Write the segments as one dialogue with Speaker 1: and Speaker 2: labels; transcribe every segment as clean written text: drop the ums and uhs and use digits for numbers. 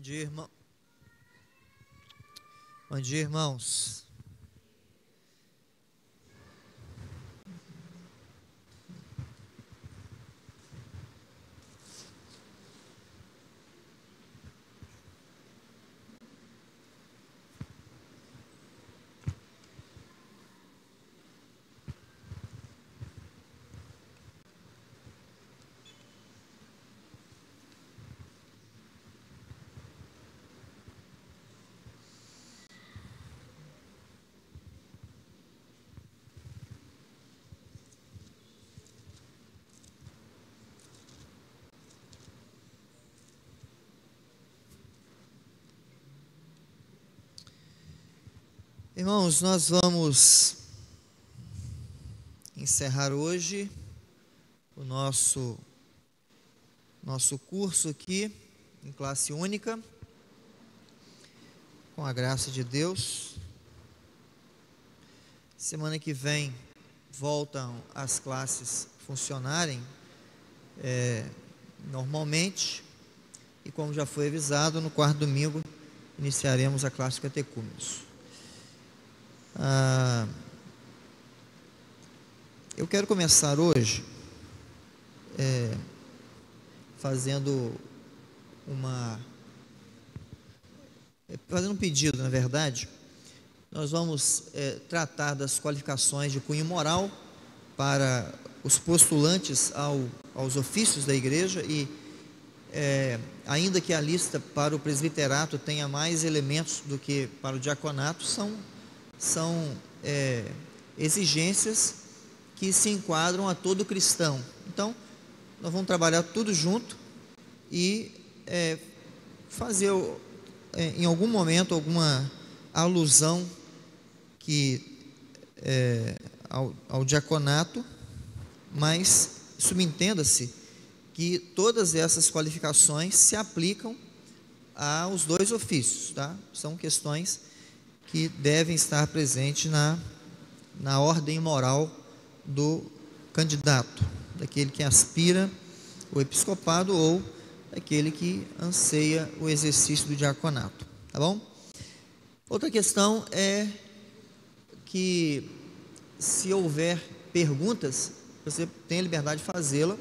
Speaker 1: dia, irmão. Bom dia, irmãos. Irmãos, nós vamos encerrar hoje o nosso curso aqui em classe única, com a graça de Deus. Semana que vem voltam as classes funcionarem normalmente, e como já foi avisado, no quarto domingo iniciaremos a classe de catecúmenos. Eu quero começar hoje fazendo um pedido, na verdade. Nós vamos tratar das qualificações de cunho moral para os postulantes aos ofícios da igreja, e ainda que a lista para o presbiterato tenha mais elementos do que para o diaconato, são exigências que se enquadram a todo cristão. Então, nós vamos trabalhar tudo junto e fazer em algum momento alguma alusão ao diaconato, mas subentenda-se que todas essas qualificações se aplicam aos dois ofícios, tá? São questões que devem estar presentes na ordem moral do candidato, daquele que aspira o episcopado ou daquele que anseia o exercício do diaconato, tá bom? Outra questão é que, se houver perguntas, você tem a liberdade de fazê-la,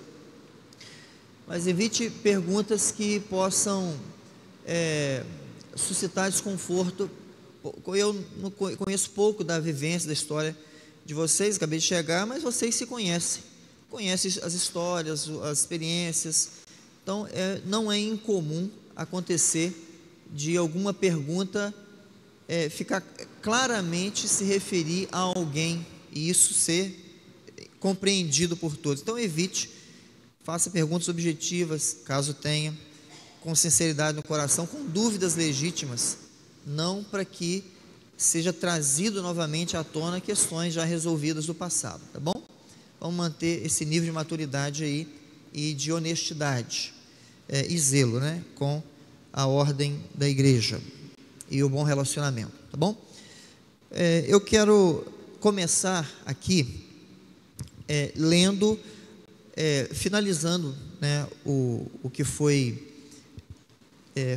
Speaker 1: mas evite perguntas que possam suscitar desconforto. Eu não conheço pouco da vivência, da história de vocês, acabei de chegar, mas vocês se conhecem as histórias, as experiências. Então, não é incomum acontecer de alguma pergunta ficar claramente se referir a alguém, e isso ser compreendido por todos. Então, evite, faça perguntas objetivas, caso tenha, com sinceridade no coração, com dúvidas legítimas, não para que seja trazido novamente à tona questões já resolvidas do passado, tá bom? Vamos manter esse nível de maturidade aí e de honestidade e zelo, né, com a ordem da igreja e o bom relacionamento, tá bom? Eu quero começar aqui lendo, finalizando, né, o que foi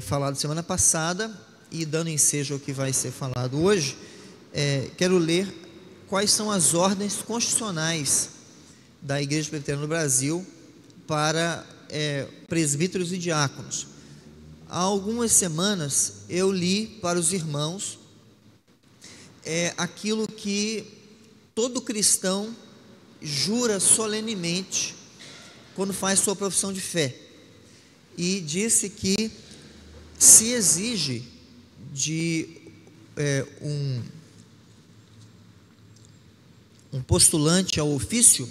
Speaker 1: falado semana passada, e dando ensejo ao que vai ser falado hoje. Quero ler quais são as ordens constitucionais da Igreja Presbiteriana do Brasil para presbíteros e diáconos. Há algumas semanas eu li para os irmãos aquilo que todo cristão jura solenemente quando faz sua profissão de fé, e disse que se exige de um postulante ao ofício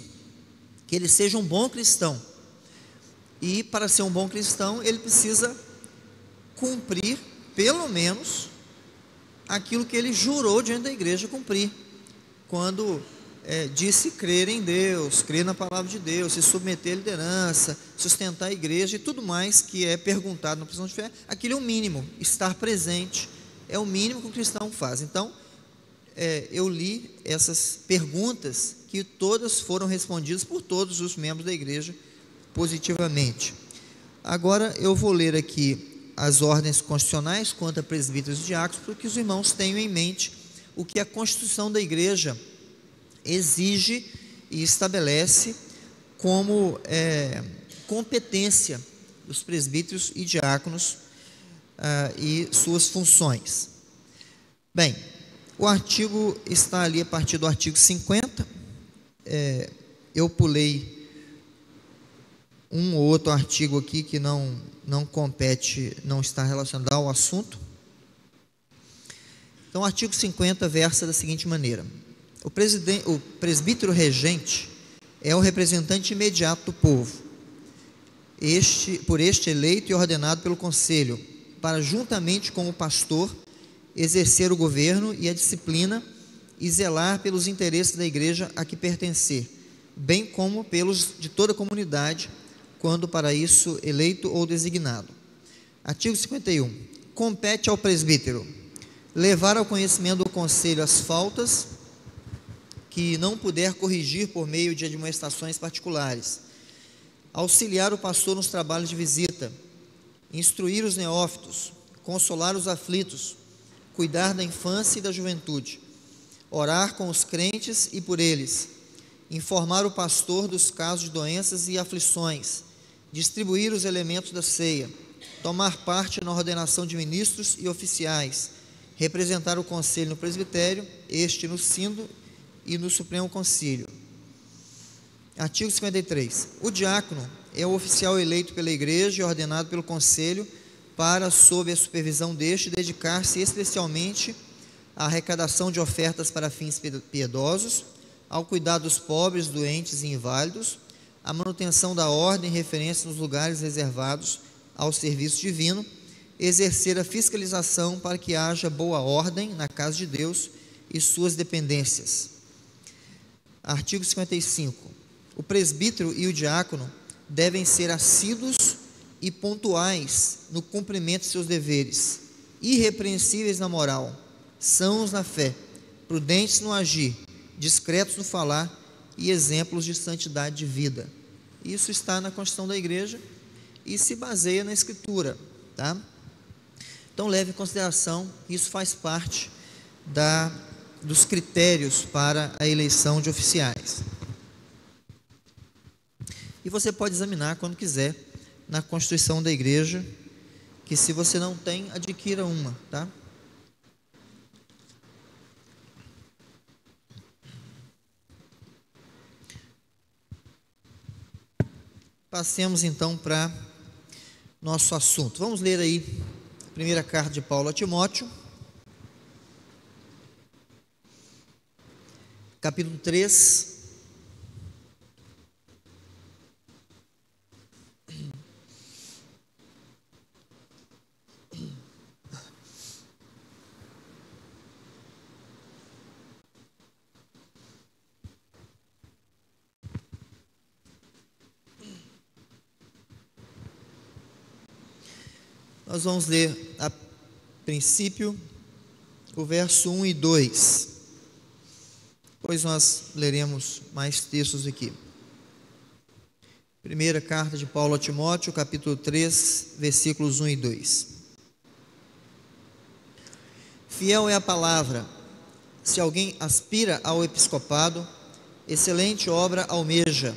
Speaker 1: que ele seja um bom cristão, e para ser um bom cristão ele precisa cumprir pelo menos aquilo que ele jurou diante da igreja cumprir, quando disse crer em Deus, crer na palavra de Deus, se submeter à liderança, sustentar a igreja e tudo mais que é perguntado na profissão de fé. Aquilo é o mínimo, estar presente é o mínimo que o cristão faz. Então, eu li essas perguntas, que todas foram respondidas por todos os membros da igreja positivamente. Agora eu vou ler aqui as ordens constitucionais quanto a presbíteros e diáconos, para que os irmãos tenham em mente o que a Constituição da Igreja exige e estabelece como competência dos presbíteros e diáconos e suas funções. Bem, o artigo está ali a partir do artigo 50, eu pulei um ou outro artigo aqui que não compete, não está relacionado ao assunto. Então, o artigo 50 versa da seguinte maneira: o presbítero regente é o representante imediato do povo, por este eleito e ordenado pelo conselho, para, juntamente com o pastor, exercer o governo e a disciplina e zelar pelos interesses da igreja a que pertencer, bem como pelos de toda a comunidade, quando para isso eleito ou designado. Artigo 51. Compete ao presbítero levar ao conhecimento do conselho as faltas que não puder corrigir por meio de admoestações particulares, auxiliar o pastor nos trabalhos de visita, instruir os neófitos, consolar os aflitos, cuidar da infância e da juventude, orar com os crentes e por eles, informar o pastor dos casos de doenças e aflições, distribuir os elementos da ceia, tomar parte na ordenação de ministros e oficiais, representar o conselho no presbitério, este no sínodo e no Supremo Concílio. Artigo 53. O diácono é o oficial eleito pela igreja e ordenado pelo conselho para, sob a supervisão deste, dedicar-se especialmente à arrecadação de ofertas para fins piedosos, ao cuidado dos pobres, doentes e inválidos, à manutenção da ordem e referência nos lugares reservados ao serviço divino, exercer a fiscalização para que haja boa ordem na casa de Deus e suas dependências. Artigo 55. O presbítero e o diácono devem ser assíduos e pontuais no cumprimento de seus deveres, irrepreensíveis na moral, sãos na fé, prudentes no agir, discretos no falar e exemplos de santidade de vida. Isso está na Constituição da Igreja e se baseia na Escritura, tá? Então, leve em consideração, isso faz parte dos critérios para a eleição de oficiais. E você pode examinar quando quiser na Constituição da Igreja, que se você não tem, adquira uma, tá? Passemos então para nosso assunto. Vamos ler aí a primeira carta de Paulo a Timóteo, capítulo 3. Nós vamos ler a princípio o verso 1 e 2. Depois nós leremos mais textos aqui. Primeira carta de Paulo a Timóteo, capítulo 3, versículos 1 e 2. Fiel é a palavra. Se alguém aspira ao episcopado, excelente obra almeja.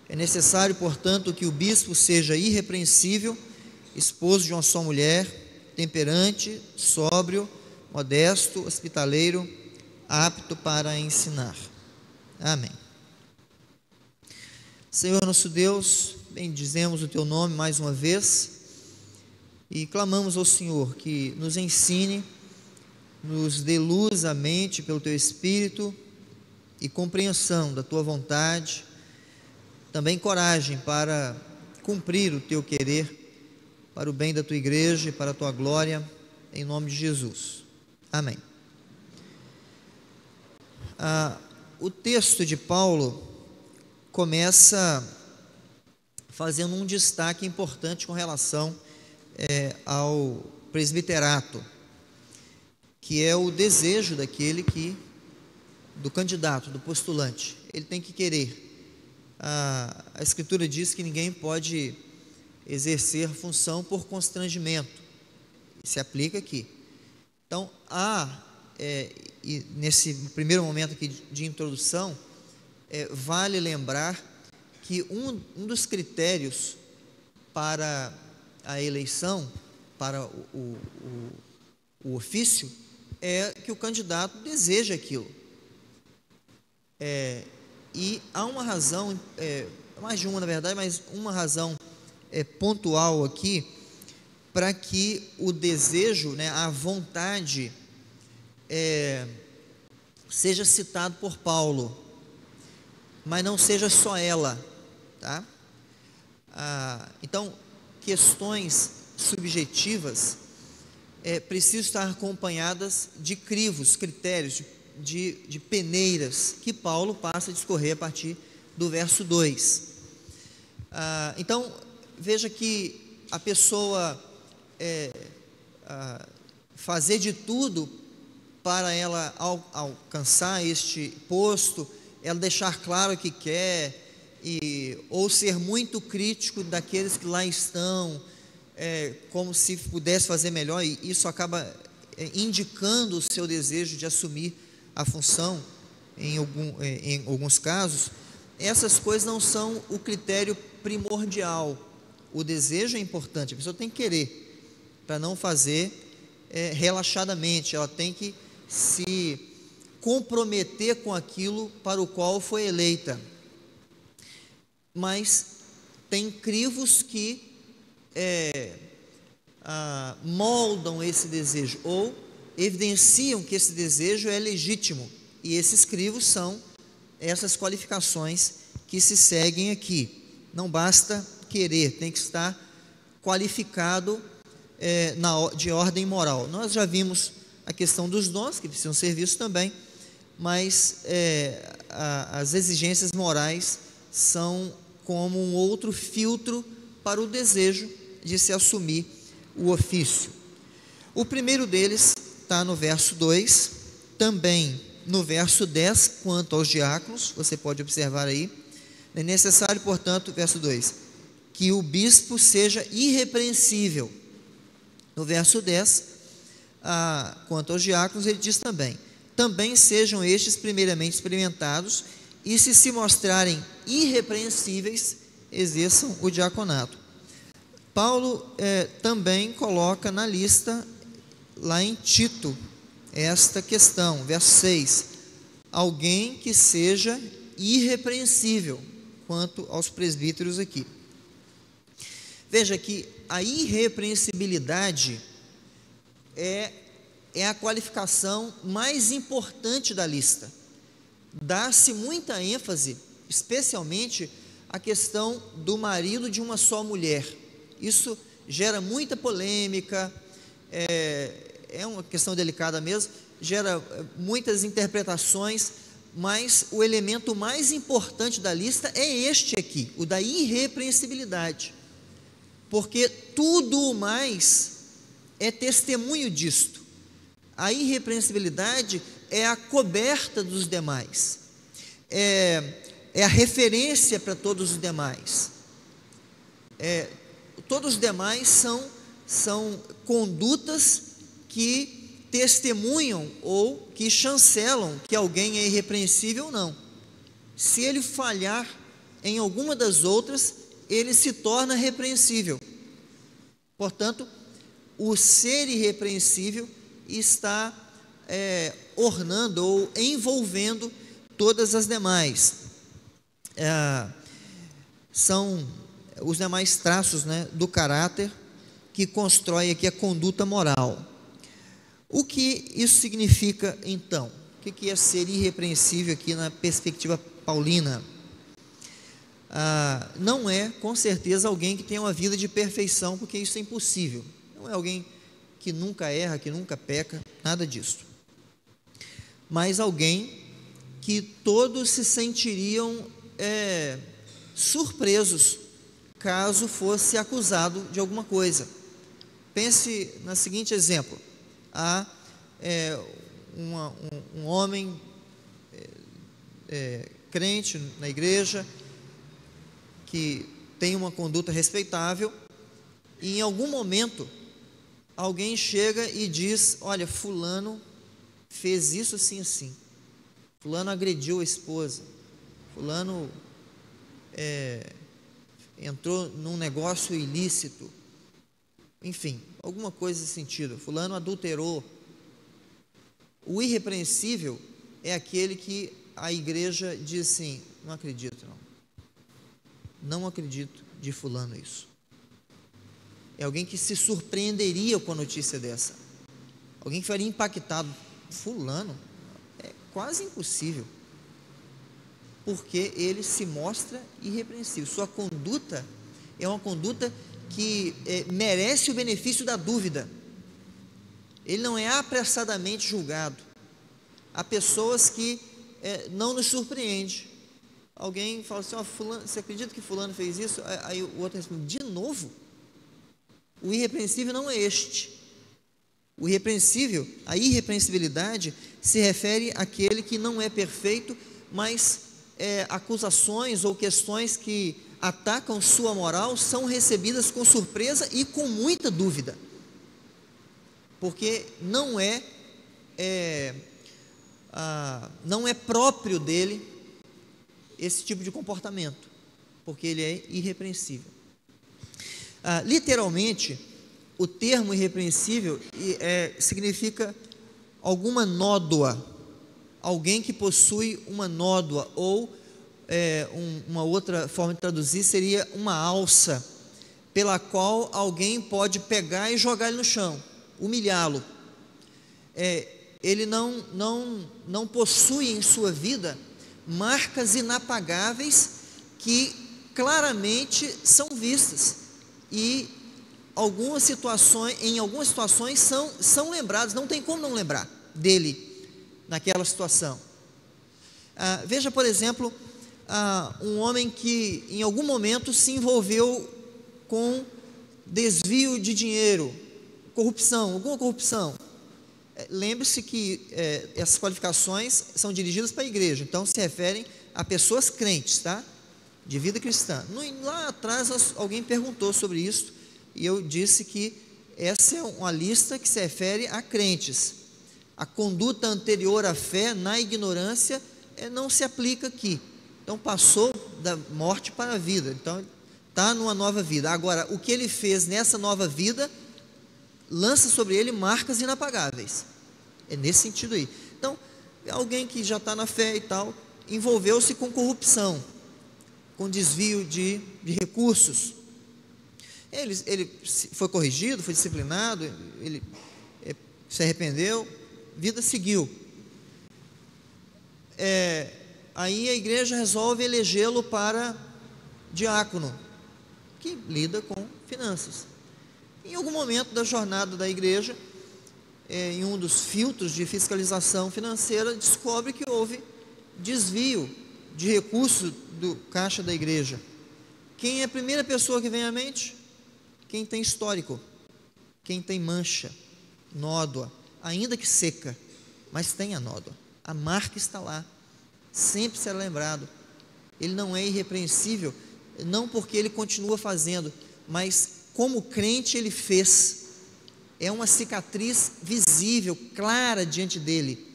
Speaker 1: É necessário, portanto, que o bispo seja irrepreensível, esposo de uma só mulher, temperante, sóbrio, modesto, hospitaleiro, apto para ensinar. Amém. Senhor nosso Deus, bendizemos o Teu nome mais uma vez e clamamos ao Senhor que nos ensine, nos dê luz à mente pelo Teu Espírito e compreensão da Tua vontade, também coragem para cumprir o Teu querer, para o bem da Tua igreja e para a Tua glória, em nome de Jesus. Amém. O texto de Paulo começa fazendo um destaque importante com relação ao presbiterato, que é o desejo do candidato, do postulante. Ele tem que querer. A Escritura diz que ninguém pode exercer função por constrangimento. Se aplica aqui. Então, e nesse primeiro momento aqui de introdução, vale lembrar que um dos critérios para a eleição, para o ofício, é que o candidato deseja aquilo. E há uma razão, mais de uma na verdade, mas uma razão pontual aqui, para que o desejo, né, a vontade, seja citado por Paulo, mas não seja só ela, tá? Então, questões subjetivas precisam estar acompanhadas de crivos, critérios, de peneiras, que Paulo passa a discorrer a partir do verso 2. Então, veja que a pessoa fazer de tudo para ela alcançar este posto, ela deixar claro o que quer, ou ser muito crítico daqueles que lá estão, como se pudesse fazer melhor, e isso acaba indicando o seu desejo de assumir a função, em alguns casos. Essas coisas não são o critério primordial. O desejo é importante, a pessoa tem que querer, para não fazer relaxadamente, ela tem que se comprometer com aquilo para o qual foi eleita. Mas tem crivos que moldam esse desejo, ou evidenciam que esse desejo é legítimo, e esses crivos são essas qualificações que se seguem aqui. Não basta querer, tem que estar qualificado de ordem moral. Nós já vimos a questão dos dons, que precisam ser vistos também, mas as exigências morais são como um outro filtro para o desejo de se assumir o ofício. O primeiro deles está no verso 2, também no verso 10, quanto aos diáconos, você pode observar aí. É necessário, portanto, verso 2, que o bispo seja irrepreensível. No verso 10, quanto aos diáconos, ele diz também sejam estes primeiramente experimentados, e se mostrarem irrepreensíveis, exerçam o diaconato. Paulo também coloca na lista, lá em Tito, esta questão, verso 6, alguém que seja irrepreensível, quanto aos presbíteros aqui. Veja que a irrepreensibilidade é a qualificação mais importante da lista. Dá-se muita ênfase, especialmente, à questão do marido de uma só mulher. Isso gera muita polêmica, é uma questão delicada mesmo, gera muitas interpretações, mas o elemento mais importante da lista é este aqui, o da irrepreensibilidade, porque tudo o mais é testemunho disto. A irrepreensibilidade é a coberta dos demais, é a referência para todos os demais. Todos os demais são condutas que testemunham ou que chancelam que alguém é irrepreensível ou não. Se ele falhar em alguma das outras, ele se torna repreensível. Portanto, o ser irrepreensível está ornando ou envolvendo todas as demais. São os demais traços, né, do caráter que constrói aqui a conduta moral. O que isso significa, então? O que é ser irrepreensível aqui na perspectiva paulina? Não é, com certeza, alguém que tenha uma vida de perfeição, porque isso é impossível. Não é alguém que nunca erra, que nunca peca, nada disso. Mas alguém que todos se sentiriam surpresos caso fosse acusado de alguma coisa. Pense no seguinte exemplo: há um homem crente na igreja, que tem uma conduta respeitável, e em algum momento alguém chega e diz: olha, fulano fez isso assim, assim, fulano agrediu a esposa, fulano entrou num negócio ilícito, enfim, alguma coisa nesse sentido, fulano adulterou. O irrepreensível é aquele que a igreja diz assim: não acredito, não acredito de fulano isso. É alguém que se surpreenderia com a notícia dessa, alguém que ficaria impactado. Fulano, é quase impossível, porque ele se mostra irrepreensível. Sua conduta é uma conduta que merece o benefício da dúvida. Ele não é apressadamente julgado. Há pessoas que não nos surpreende. Alguém fala assim: fulano, você acredita que fulano fez isso? Aí o outro responde: de novo? O irrepreensível não é este. O irrepreensível, a irrepreensibilidade se refere àquele que não é perfeito, mas acusações ou questões que atacam sua moral são recebidas com surpresa e com muita dúvida, porque não é próprio dele esse tipo de comportamento, porque ele é irrepreensível. Literalmente, o termo irrepreensível significa alguma nódoa, alguém que possui uma nódoa, ou uma outra forma de traduzir seria uma alça, pela qual alguém pode pegar e jogar ele no chão, humilhá-lo. Ele não possui em sua vida marcas inapagáveis que claramente são vistas, e em algumas situações são lembrados, não tem como não lembrar dele naquela situação. Veja, por exemplo, um homem que em algum momento se envolveu com desvio de dinheiro, alguma corrupção. Lembre-se que essas qualificações são dirigidas para a igreja, então se referem a pessoas crentes, tá? De vida cristã. Lá atrás alguém perguntou sobre isso, e eu disse que essa é uma lista que se refere a crentes. A conduta anterior à fé, na ignorância, não se aplica aqui. Então passou da morte para a vida, então está numa nova vida. Agora, o que ele fez nessa nova vida lança sobre ele marcas inapagáveis. É nesse sentido aí. Então, alguém que já está na fé e tal, envolveu-se com corrupção, com desvio de recursos. Ele foi corrigido, foi disciplinado, ele se arrependeu, vida seguiu. Aí a igreja resolve elegê-lo para diácono, que lida com finanças. Em algum momento da jornada da igreja, em um dos filtros de fiscalização financeira, descobre que houve desvio de recursos do caixa da igreja. Quem é a primeira pessoa que vem à mente? Quem tem histórico, quem tem mancha, nódoa, ainda que seca, mas tem a nódoa, a marca está lá, sempre será lembrado. Ele não é irrepreensível, não porque ele continua fazendo, mas como crente ele fez. É uma cicatriz visível, clara diante dele.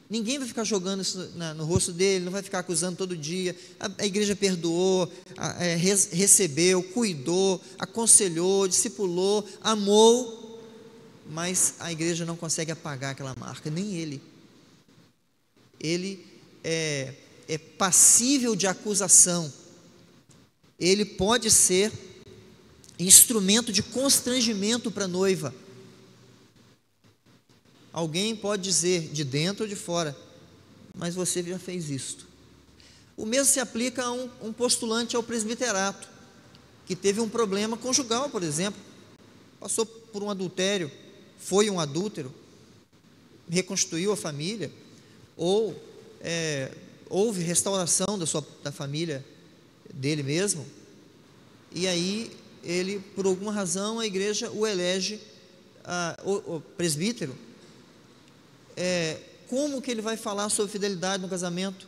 Speaker 1: Ninguém vai ficar jogando isso no rosto dele, não vai ficar acusando todo dia. A igreja perdoou, recebeu, cuidou, aconselhou, discipulou, amou, mas a igreja não consegue apagar aquela marca, nem ele. Ele é passível de acusação. Ele pode ser instrumento de constrangimento para a noiva. Alguém pode dizer, de dentro ou de fora: mas você já fez isto. O mesmo se aplica a um postulante ao presbiterato, que teve um problema conjugal, por exemplo, passou por um adultério, foi um adúltero, reconstruiu a família, ou houve restauração da família dele mesmo, e aí ele, por alguma razão, a igreja o elege o presbítero. Como que ele vai falar sobre fidelidade no casamento?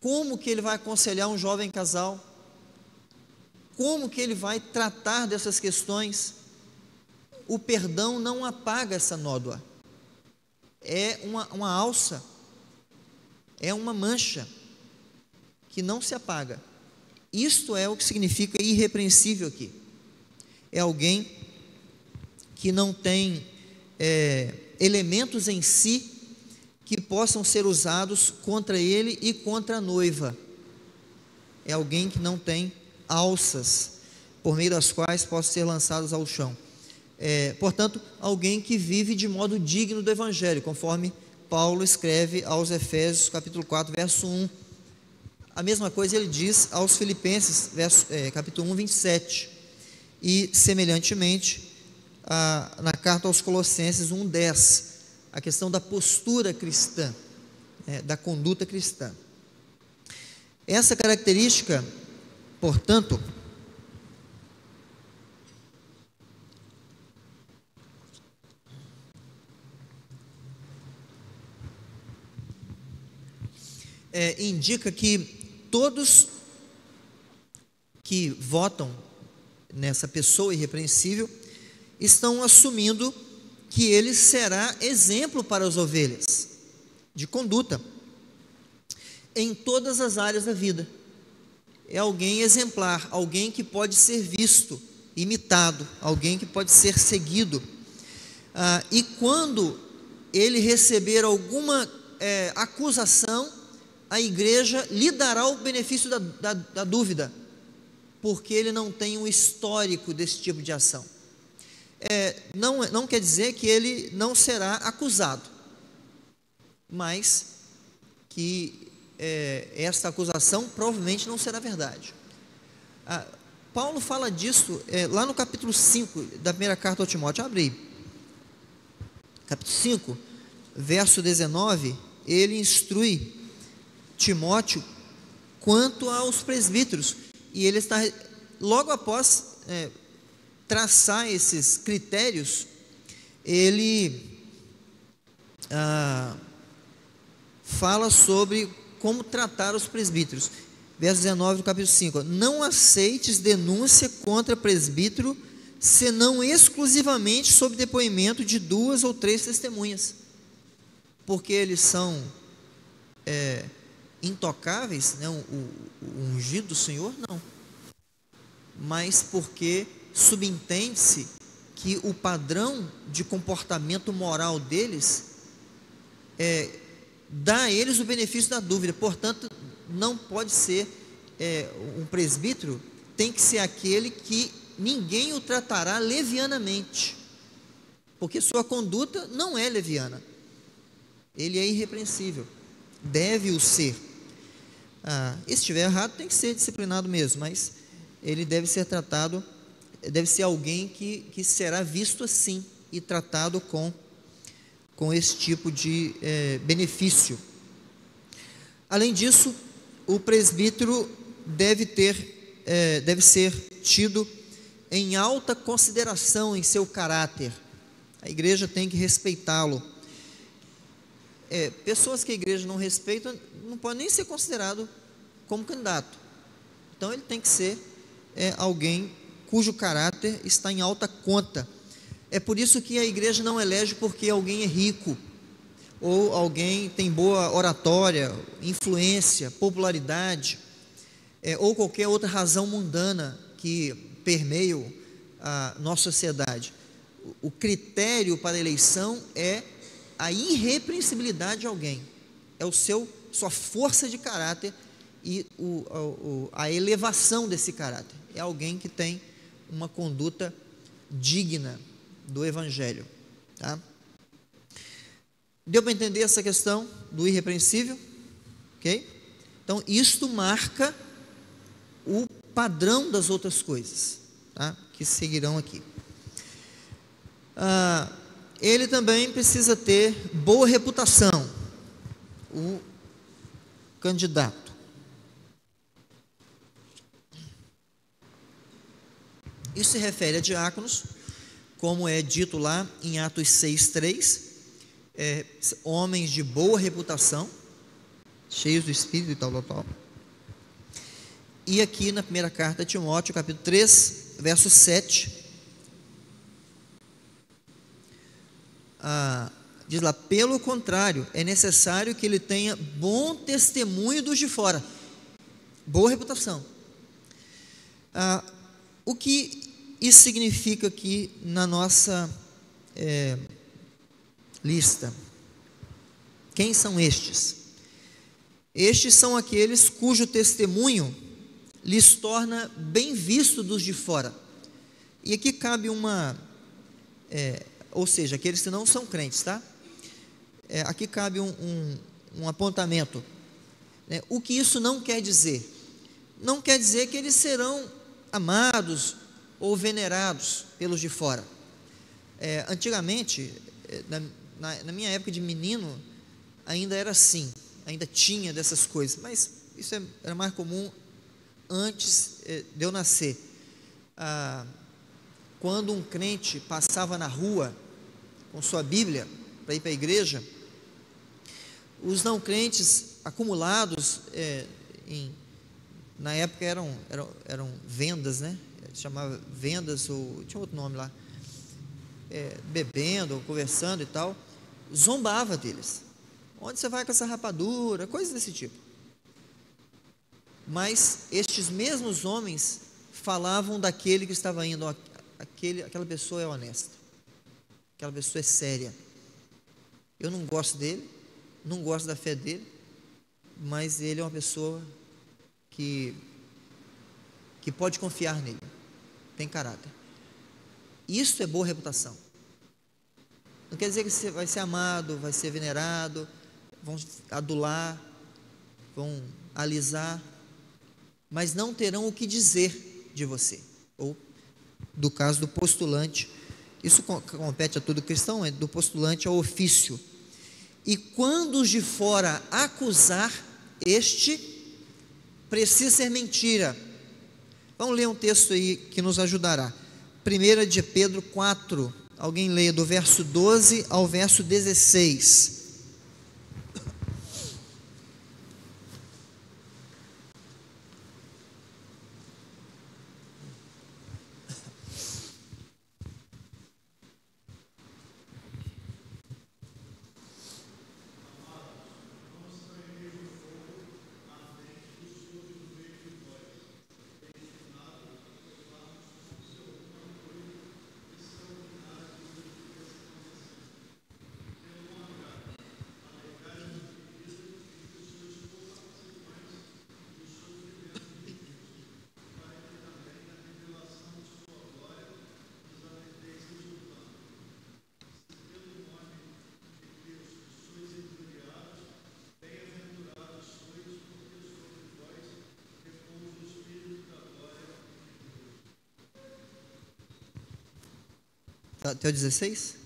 Speaker 1: Como que ele vai aconselhar um jovem casal? como que ele vai tratar dessas questões? O perdão não apaga essa nódoa, é uma alça, é uma mancha que não se apaga. Isto é o que significa irrepreensível aqui. É alguém que não tem elementos em si que possam ser usados contra ele e contra a noiva. É alguém que não tem alças por meio das quais possam ser lançados ao chão. Portanto, alguém que vive de modo digno do Evangelho, conforme Paulo escreve aos Efésios, capítulo 4, verso 1. A mesma coisa ele diz aos Filipenses, capítulo 1, 27. E, semelhantemente, na carta aos Colossenses 1, 10, a questão da postura cristã, da conduta cristã. Essa característica, portanto, indica que todos que votam nessa pessoa irrepreensível estão assumindo que ele será exemplo para as ovelhas de conduta em todas as áreas da vida. É alguém exemplar, alguém que pode ser visto, imitado, alguém que pode ser seguido. E quando ele receber alguma acusação, a igreja lhe dará o benefício da dúvida, porque ele não tem um histórico desse tipo de ação. Não quer dizer que ele não será acusado, mas que esta acusação provavelmente não será verdade. Paulo fala disso lá no capítulo 5 da primeira carta ao Timóteo. Abre aí. Capítulo 5, verso 19, ele instrui Timóteo quanto aos presbíteros, e ele está, logo após traçar esses critérios, ele fala sobre como tratar os presbíteros. Verso 19 do capítulo 5, não aceites denúncia contra presbítero, senão exclusivamente sob depoimento de 2 ou 3 testemunhas, porque eles são intocáveis, né? O ungido do Senhor, não, mas porque subentende-se que o padrão de comportamento moral deles dá a eles o benefício da dúvida. Portanto, não pode ser um presbítero, tem que ser aquele que ninguém o tratará levianamente, porque sua conduta não é leviana, ele é irrepreensível, deve o ser. E se estiver errado, tem que ser disciplinado mesmo, mas ele deve ser tratado, deve ser alguém que será visto assim e tratado com esse tipo de benefício. Além disso, o presbítero deve ser tido em alta consideração em seu caráter. A igreja tem que respeitá-lo. Pessoas que a igreja não respeita não podem nem ser considerado como candidato. Então ele tem que ser alguém cujo caráter está em alta conta. É por isso que a igreja não elege porque alguém é rico, ou alguém tem boa oratória, influência, popularidade, ou qualquer outra razão mundana que permeia a nossa sociedade. O critério para a eleição é a irrepreensibilidade de alguém, é sua força de caráter e a elevação desse caráter. É alguém que tem uma conduta digna do Evangelho. Tá? Deu para entender essa questão do irrepreensível? Ok? Então, isto marca o padrão das outras coisas, tá? Que seguirão aqui. Ele também precisa ter boa reputação, o candidato. Isso se refere a diáconos, como é dito lá em Atos 6:3, homens de boa reputação, cheios do Espírito e tal. E aqui na primeira carta a Timóteo, capítulo 3, verso 7, diz lá: pelo contrário, é necessário que ele tenha bom testemunho dos de fora, boa reputação. O que isso significa aqui na nossa lista? Quem são estes? Estes são aqueles cujo testemunho lhes torna bem visto dos de fora. E aqui cabe ou seja, aqueles que não são crentes, tá? Aqui cabe um apontamento, né? O que isso não quer dizer? Não quer dizer que eles serão amados ou venerados pelos de fora. Antigamente, na minha época de menino, ainda era assim, ainda tinha dessas coisas, mas isso era mais comum antes de eu nascer. Quando um crente passava na rua com sua Bíblia para ir para a igreja, os não crentes acumulados, na época eram vendas, né? Chamava vendas, ou tinha outro nome lá, bebendo, conversando e tal, zombava deles. Onde você vai com essa rapadura? Coisas desse tipo. Mas estes mesmos homens falavam daquele que estava indo: aquela pessoa é honesta, aquela pessoa é séria. Eu não gosto dele, não gosto da fé dele, mas ele é uma pessoa que pode confiar nele, tem caráter. Isso é boa reputação. Não quer dizer que você vai ser amado, vai ser venerado, vão adular, vão alisar, mas não terão o que dizer de você, ou do caso do postulante. Isso compete a todo cristão, do postulante ao ofício. E quando os de fora acusar, este precisa ser mentira. Vamos ler um texto aí que nos ajudará. 1 de Pedro 4, alguém leia do verso 12 ao verso 16. Até o 16?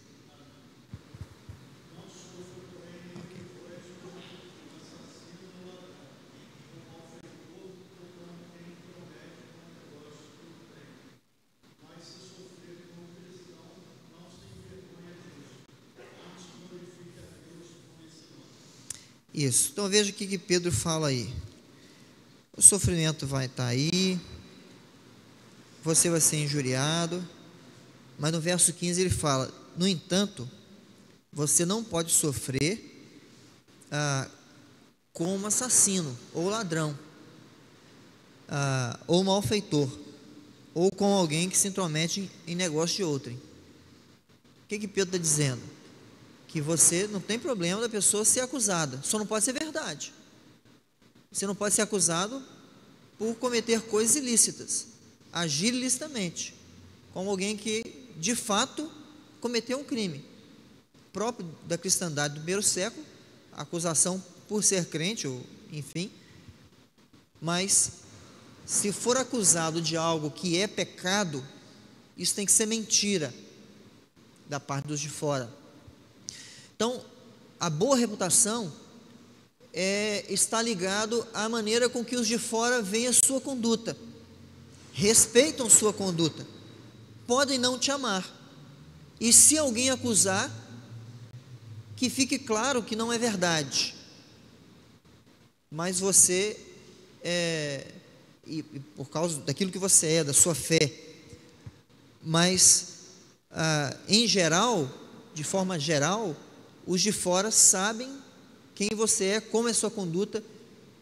Speaker 1: Isso. Então veja o que Pedro fala aí. O sofrimento vai estar aí, você vai ser injuriado, mas no verso 15 ele fala: no entanto, você não pode sofrer com um assassino, ou ladrão, ou malfeitor, ou com alguém que se intromete em negócio de outrem. O que Pedro está dizendo? Que você não tem problema da pessoa ser acusada, só não pode ser verdade. Você não pode ser acusado por cometer coisas ilícitas, agir ilicitamente, como alguém que de fato cometeu um crime próprio da cristandade do primeiro século, a acusação por ser crente, ou enfim. Mas se for acusado de algo que é pecado, isso tem que ser mentira da parte dos de fora. Então, a boa reputação está ligado à maneira com que os de fora veem a sua conduta, respeitam sua conduta, podem não te amar, e se alguém acusar, que fique claro que não é verdade, mas você e por causa daquilo que você é, da sua fé. Mas, em geral, de forma geral, os de fora sabem quem você é, como é a sua conduta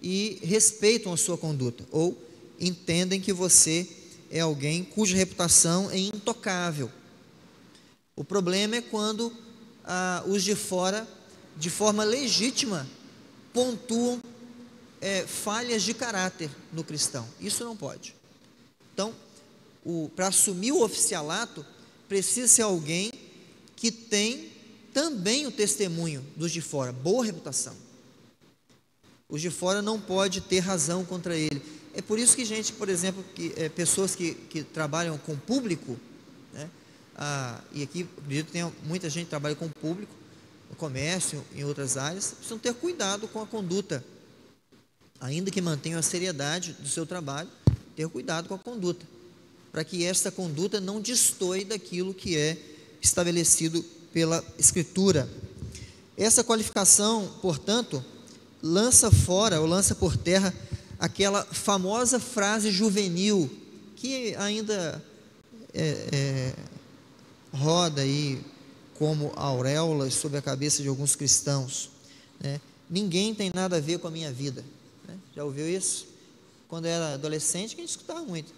Speaker 1: e respeitam a sua conduta, ou entendem que você é alguém cuja reputação é intocável. O problema é quando os de fora, de forma legítima, pontuam falhas de caráter no cristão. Isso não pode. Então, para assumir o oficialato, precisa ser alguém que tem também o testemunho dos de fora, boa reputação. Os de fora não pode ter razão contra ele. É por isso que gente, por exemplo, pessoas que trabalham com público, né, e aqui acredito que tem muita gente que trabalha com público, no comércio, em outras áreas, precisam ter cuidado com a conduta, ainda que mantenham a seriedade do seu trabalho, ter cuidado com a conduta, para que esta conduta não destoe daquilo que é estabelecido pela Escritura. Essa qualificação, portanto, lança fora ou lança por terra aquela famosa frase juvenil que ainda roda aí como auréolas sobre a cabeça de alguns cristãos, né? Ninguém tem nada a ver com a minha vida, né? Já ouviu isso? Quando era adolescente, a gente escutava muito.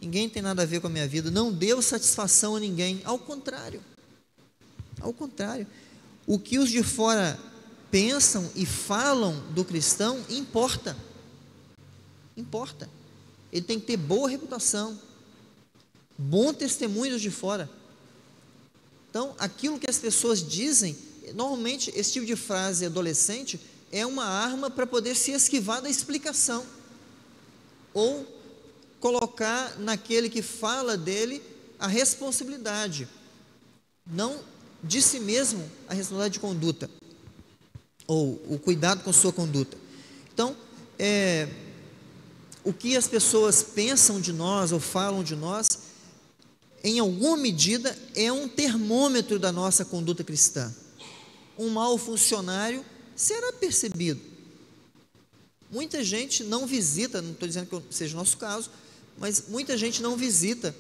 Speaker 1: Ninguém tem nada a ver com a minha vida, não deu satisfação a ninguém. Ao contrário, o que os de fora pensam e falam do cristão importa. Ele tem que ter boa reputação, bom testemunho dos de fora. Então, aquilo que as pessoas dizem, normalmente esse tipo de frase adolescente é uma arma para poder se esquivar da explicação, ou colocar naquele que fala dele a responsabilidade, não de si mesmo a responsabilidade de conduta, ou o cuidado com sua conduta. Então, o que as pessoas pensam de nós ou falam de nós, em alguma medida, é um termômetro da nossa conduta cristã. Um mau funcionário será percebido. Muita gente não visita, não estou dizendo que seja o nosso caso, mas muita gente não visita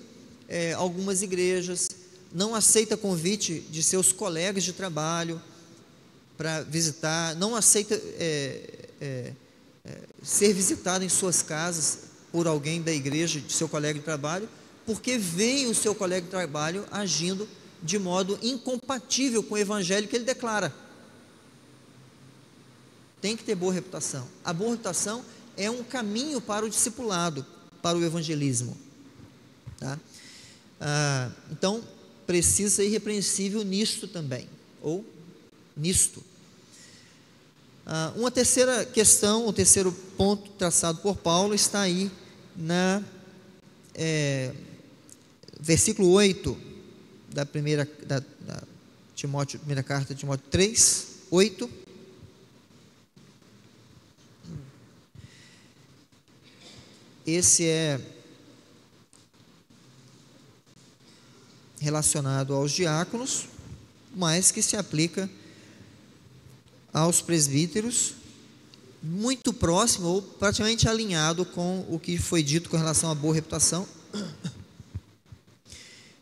Speaker 1: algumas igrejas, não aceita convite de seus colegas de trabalho para visitar, não aceita ser visitado em suas casas por alguém da igreja, de seu colega de trabalho, porque vem o seu colega de trabalho agindo de modo incompatível com o evangelho que ele declara. Tem que ter boa reputação. A boa reputação é um caminho para o discipulado, para o evangelismo, tá? Então, precisa ser irrepreensível nisto também, ou nisto. Uma terceira questão, o terceiro ponto traçado por Paulo está aí na versículo 8 da primeira carta de Timóteo 3, 8. Esse é relacionado aos diáconos, mas que se aplica aos presbíteros, muito próximo ou praticamente alinhado com o que foi dito com relação à boa reputação.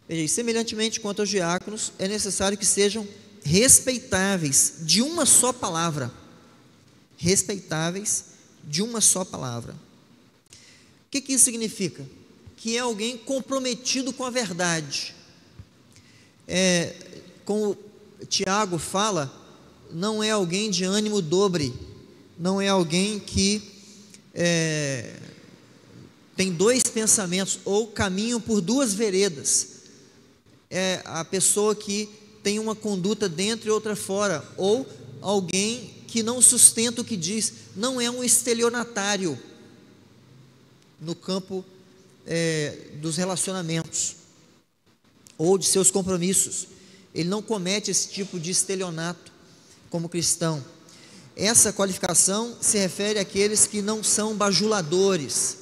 Speaker 1: Veja, semelhantemente quanto aos diáconos, é necessário que sejam respeitáveis de uma só palavra. Respeitáveis de uma só palavra. O que isso significa? Que é alguém comprometido com a verdade. Como Tiago fala, não é alguém de ânimo dobre, não é alguém que tem dois pensamentos, ou caminham por duas veredas. É a pessoa que tem uma conduta dentro e outra fora, ou alguém que não sustenta o que diz, não é um estelionatário no campo dos relacionamentos, ou de seus compromissos. Ele não comete esse tipo de estelionato como cristão. Essa qualificação se refere àqueles que não são bajuladores,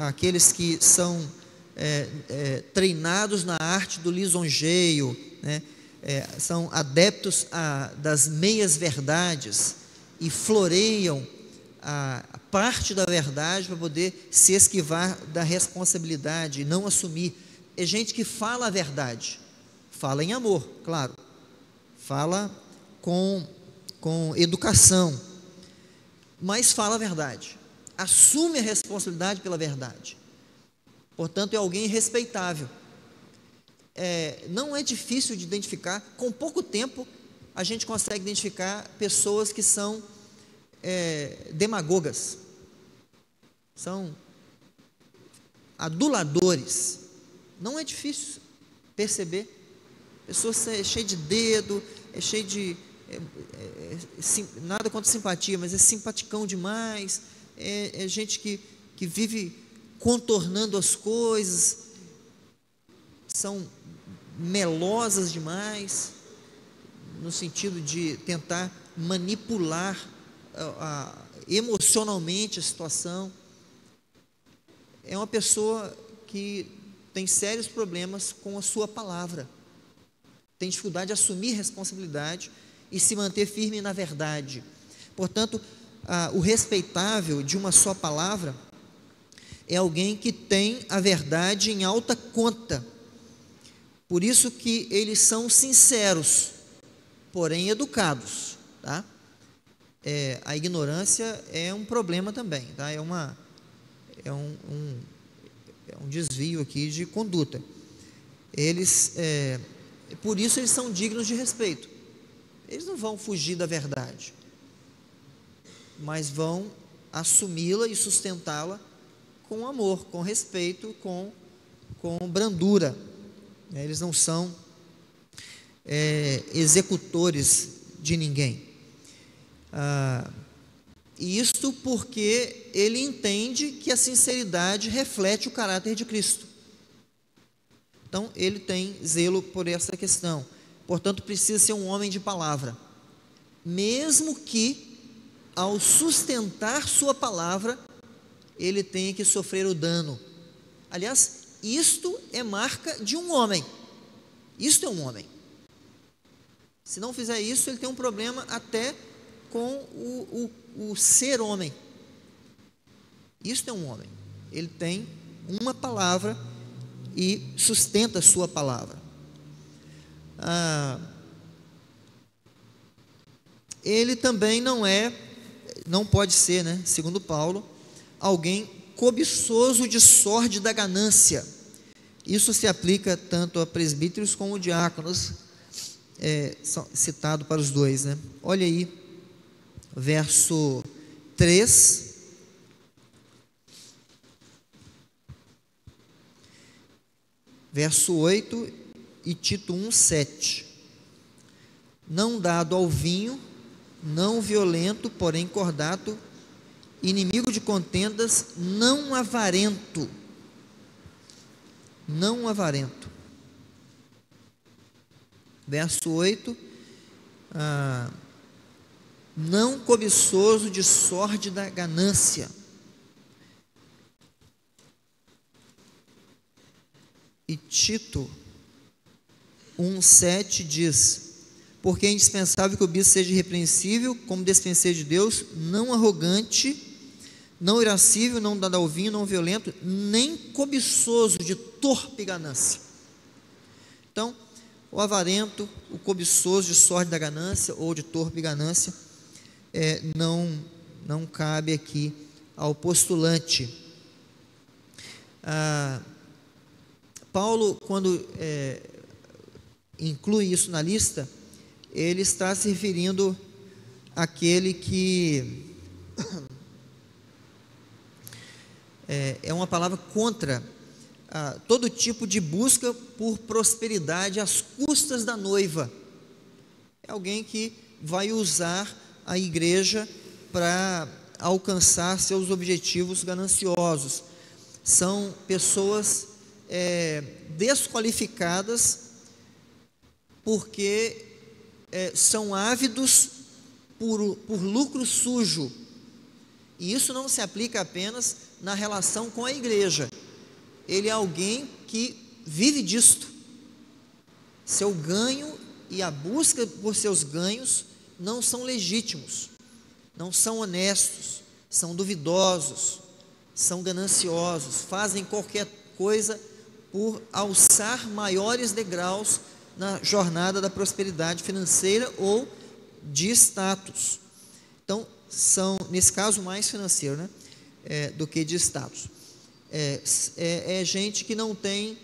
Speaker 1: àqueles que são treinados na arte do lisonjeio, né? São adeptos das meias verdades e floreiam a parte da verdade para poder se esquivar da responsabilidade e não assumir. É gente que fala a verdade, fala em amor, claro, fala com educação, mas fala a verdade, assume a responsabilidade pela verdade. Portanto, é alguém respeitável. Não é difícil de identificar, com pouco tempo a gente consegue identificar pessoas que são demagogas, são aduladores. Não é difícil perceber. Pessoas cheias de dedo, cheio de nada contra simpatia, mas é simpaticão demais, gente que vive contornando as coisas, são melosas demais, no sentido de tentar manipular emocionalmente a situação. É uma pessoa que tem sérios problemas com a sua palavra, tem dificuldade de assumir responsabilidade e se manter firme na verdade. Portanto, o respeitável de uma só palavra é alguém que tem a verdade em alta conta. Por isso que eles são sinceros, porém educados, tá? A ignorância é um problema também, tá? É um desvio aqui de conduta. Por isso eles são dignos de respeito. Eles não vão fugir da verdade, mas vão assumi-la e sustentá-la com amor, com respeito, com brandura. Eles não são executores de ninguém. E isto porque ele entende que a sinceridade reflete o caráter de Cristo. Então, ele tem zelo por essa questão. Portanto, precisa ser um homem de palavra, mesmo que, ao sustentar sua palavra, ele tenha que sofrer o dano. Aliás, isto é marca de um homem. Isto é um homem. Se não fizer isso, ele tem um problema até com o ser homem. Isto é um homem. Ele tem uma palavra e sustenta a sua palavra. Ele também não pode ser, né, segundo Paulo, alguém cobiçoso de sorte da ganância. Isso se aplica tanto a presbíteros como diáconos, citado para os dois, né? Olha aí, verso 3, verso 8 e Tito 1:7. Não dado ao vinho, não violento, porém cordato, inimigo de contendas, não avarento. Não avarento. Verso 8, não cobiçoso de sorte da ganância. E Tito 1:7 diz: porque é indispensável que o bispo seja irrepreensível, como despenseiro de Deus, não arrogante, não irascível, não dado ao vinho, não violento, nem cobiçoso de torpe ganância. Então, o avarento, o cobiçoso de sorte da ganância ou de torpe ganância, não cabe aqui ao postulante. Paulo, quando inclui isso na lista, ele está se referindo àquele que é uma palavra contra todo tipo de busca por prosperidade às custas da noiva. É alguém que vai usar a igreja para alcançar seus objetivos gananciosos. São pessoas desqualificadas porque são ávidos por lucro sujo. E isso não se aplica apenas na relação com a igreja. Ele é alguém que vive disto. Seu ganho e a busca por seus ganhos não são legítimos, não são honestos, são duvidosos, são gananciosos, fazem qualquer coisa por alçar maiores degraus na jornada da prosperidade financeira ou de status. Então, são, nesse caso, mais financeiro, né? Do que de status. É gente que não tem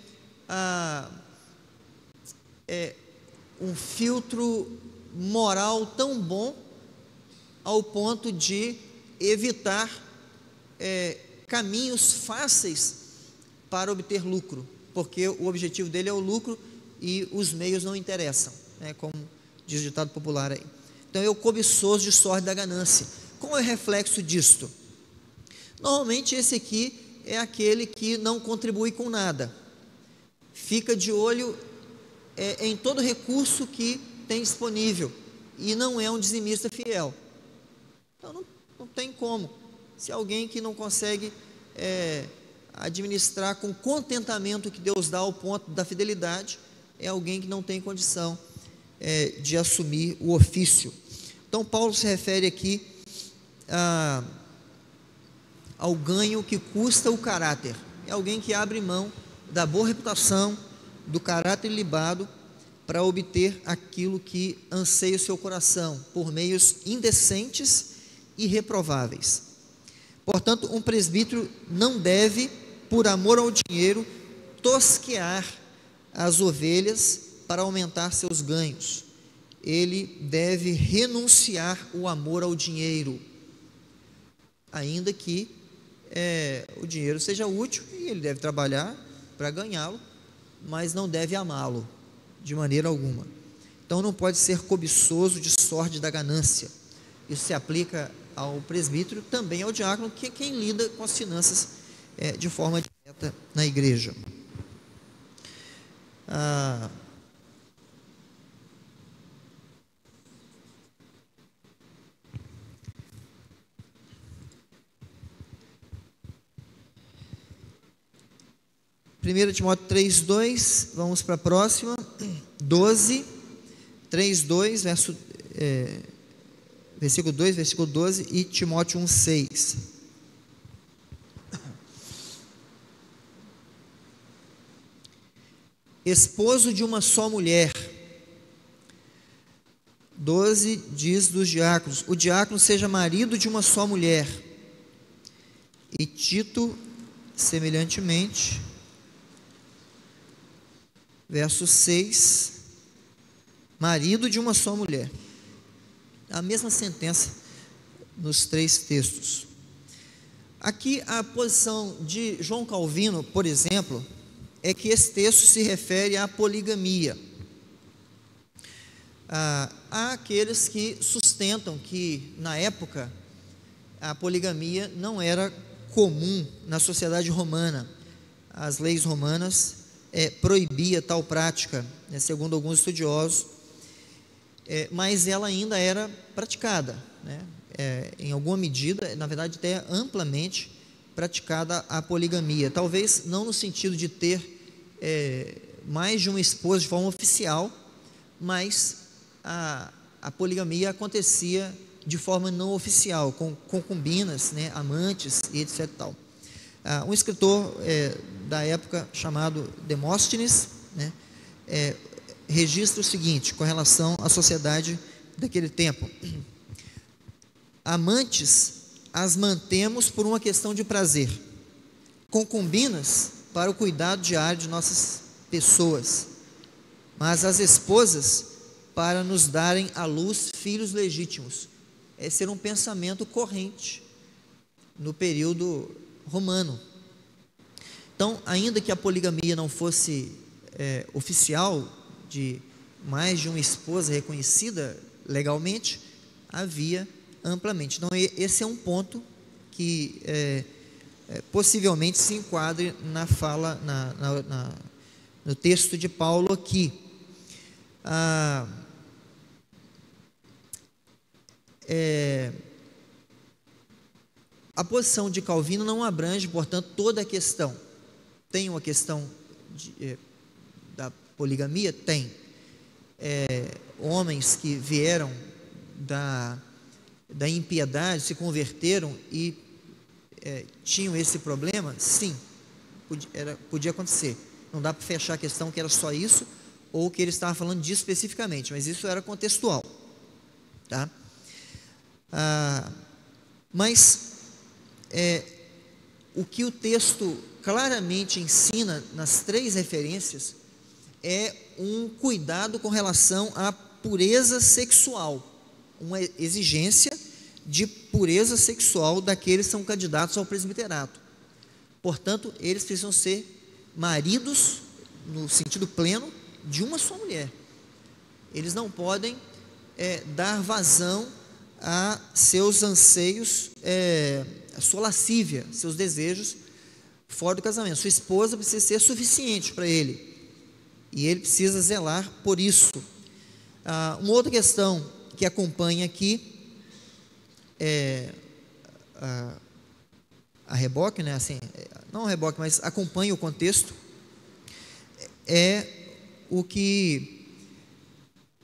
Speaker 1: um filtro moral tão bom ao ponto de evitar caminhos fáceis para obter lucro, porque o objetivo dele é o lucro e os meios não interessam, né, como diz o ditado popular aí. Então, é o cobiçoso de sorte da ganância. Qual é o reflexo disto? Normalmente esse aqui é aquele que não contribui com nada, fica de olho em todo recurso que tem disponível e não é um dizimista fiel. Então não tem como. Se alguém que não consegue administrar com contentamento o que Deus dá ao ponto da fidelidade, é alguém que não tem condição de assumir o ofício. Então Paulo se refere aqui ao ganho que custa o caráter. É alguém que abre mão da boa reputação, do caráter ilibado, para obter aquilo que anseia o seu coração, por meios indecentes e reprováveis. Portanto, um presbítero não deve, por amor ao dinheiro, tosquear as ovelhas para aumentar seus ganhos. Ele deve renunciar o amor ao dinheiro, ainda que o dinheiro seja útil e ele deve trabalhar para ganhá-lo, mas não deve amá-lo de maneira alguma. Então não pode ser cobiçoso de sorte da ganância. Isso se aplica ao presbítero, também ao diácono, que é quem lida com as finanças de forma direta na igreja. Primeiro Timóteo 3:2, vamos para a próxima, 12, 3:2, versículo 2, versículo 12, e Timóteo 1:6. Esposo de uma só mulher. 12 diz dos diáconos: o diácono seja marido de uma só mulher. E Tito, semelhantemente, verso 6, marido de uma só mulher. A mesma sentença nos três textos. Aqui a posição de João Calvino, por exemplo, é que esse texto se refere à poligamia. Há aqueles que sustentam que na época a poligamia não era comum na sociedade romana. As leis romanas proibia tal prática, né, segundo alguns estudiosos, mas ela ainda era praticada, né, em alguma medida, na verdade até amplamente praticada a poligamia, talvez não no sentido de ter mais de uma esposa de forma oficial, mas a poligamia acontecia de forma não oficial, com concubinas, né, amantes e etc. Tal. Um escritor da época chamado Demóstenes, né, registra o seguinte com relação à sociedade daquele tempo: amantes as mantemos por uma questão de prazer, concubinas para o cuidado diário de nossas pessoas, mas as esposas para nos darem à luz filhos legítimos. Esse era um pensamento corrente no período romano. Então, ainda que a poligamia não fosse oficial, de mais de uma esposa reconhecida legalmente, havia amplamente. Então, esse é um ponto que possivelmente se enquadre na fala, no texto de Paulo aqui. A posição de Calvino não abrange, portanto, toda a questão. Tem uma questão da poligamia? Tem. Homens que vieram da impiedade se converteram e tinham esse problema, sim, podia acontecer. Não dá para fechar a questão que era só isso, ou que ele estava falando disso especificamente, mas isso era contextual, tá? Mas o que o texto claramente ensina nas 3 referências é um cuidado com relação à pureza sexual, uma exigência de pureza sexual daqueles que são candidatos ao presbiterato. Portanto, eles precisam ser maridos, no sentido pleno, de uma só mulher. Eles não podem dar vazão a seus anseios, a sua lascívia, seus desejos fora do casamento. Sua esposa precisa ser suficiente para ele, e ele precisa zelar por isso. Uma outra questão que acompanha aqui, a reboque, né, assim, não a reboque, mas acompanha o contexto, é o que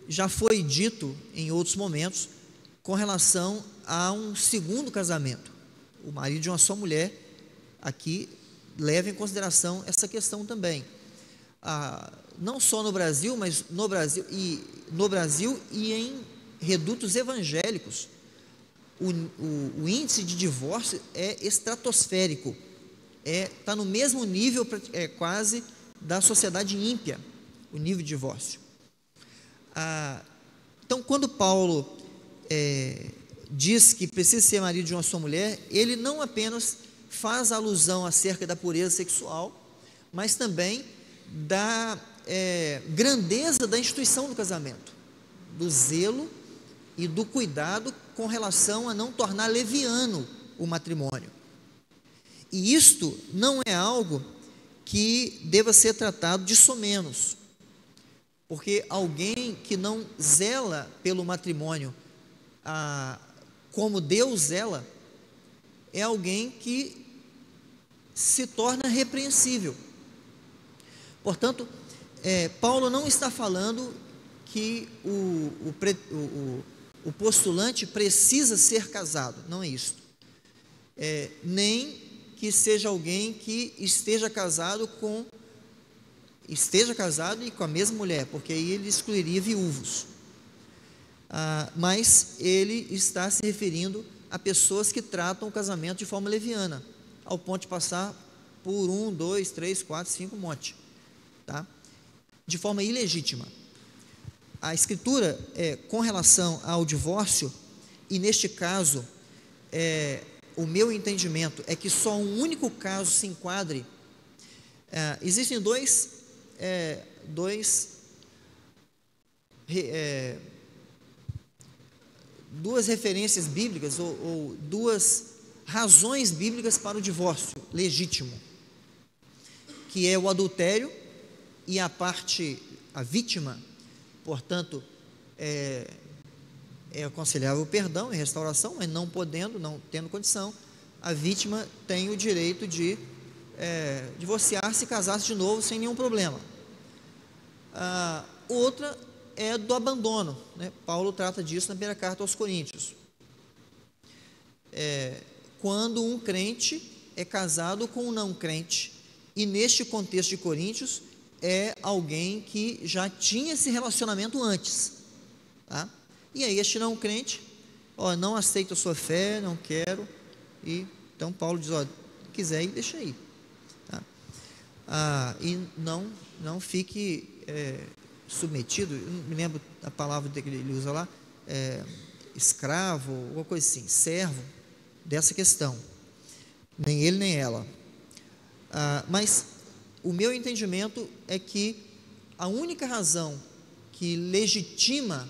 Speaker 1: já foi dito em outros momentos com relação a um segundo casamento. O marido de uma só mulher, aqui, leva em consideração essa questão também. Não só no Brasil, mas no Brasil e em redutos evangélicos, o índice de divórcio é estratosférico, está no mesmo nível, quase, da sociedade ímpia, o nível de divórcio. Então, quando Paulo diz que precisa ser marido de uma só mulher, ele não apenas faz alusão acerca da pureza sexual, mas também da grandeza da instituição do casamento, do zelo e do cuidado com relação a não tornar leviano o matrimônio. E isto não é algo que deva ser tratado de somenos, porque alguém que não zela pelo matrimônio como Deus zela, é alguém que se torna repreensível. Portanto, Paulo não está falando que o postulante precisa ser casado, não é isso. Nem que seja alguém que esteja casado e com a mesma mulher, porque aí ele excluiria viúvos. Mas ele está se referindo a pessoas que tratam o casamento de forma leviana, ao ponto de passar por 1, 2, 3, 4, 5, um monte, tá? De forma ilegítima. A Escritura, com relação ao divórcio, e neste caso, o meu entendimento é que só um único caso se enquadre. Existem duas referências bíblicas, ou duas razões bíblicas para o divórcio legítimo, que é o adultério e a vítima, portanto, é aconselhável o perdão e restauração, mas não tendo condição, a vítima tem o direito de divorciar-se e casar-se de novo sem nenhum problema. Outra é do abandono, né? Paulo trata disso na primeira carta aos Coríntios. Quando um crente é casado com um não crente, e neste contexto de Coríntios, é alguém que já tinha esse relacionamento antes, tá? E aí este não crente, não aceito a sua fé, não quero, e então Paulo diz, quiser ir, deixa aí, tá? E não fique submetido, eu não me lembro a palavra que ele usa lá, escravo, alguma coisa assim, servo dessa questão, nem ele nem ela. Mas o meu entendimento é que a única razão que legitima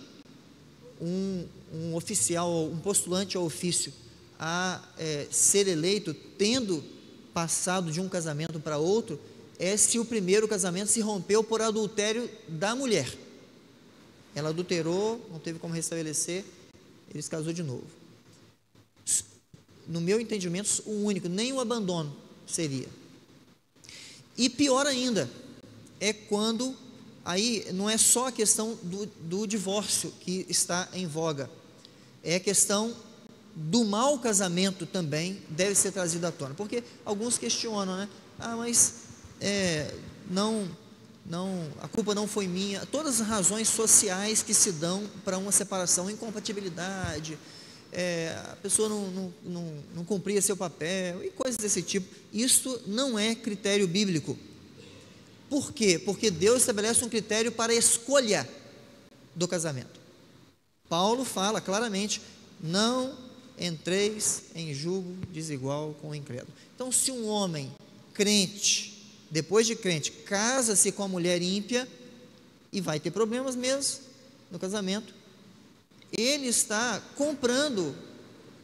Speaker 1: um oficial, um postulante ao ofício a ser eleito, tendo passado de um casamento para outro, é se o primeiro casamento se rompeu por adultério da mulher. Ela adulterou, não teve como restabelecer, ele se casou de novo. No meu entendimento, o único, nem o abandono seria. E pior ainda, é quando, aí não é só a questão do divórcio que está em voga, é a questão do mau casamento também deve ser trazido à tona, porque alguns questionam, né? Mas a culpa não foi minha. Todas as razões sociais que se dão para uma separação, incompatibilidade, a pessoa não cumpria seu papel e coisas desse tipo, isso não é critério bíblico. Por quê? Porque Deus estabelece um critério para a escolha do casamento. Paulo fala claramente: não entreis em julgo desigual com o incrédulo. Então, se um homem crente, depois de crente, casa-se com a mulher ímpia, e vai ter problemas mesmo no casamento, ele está comprando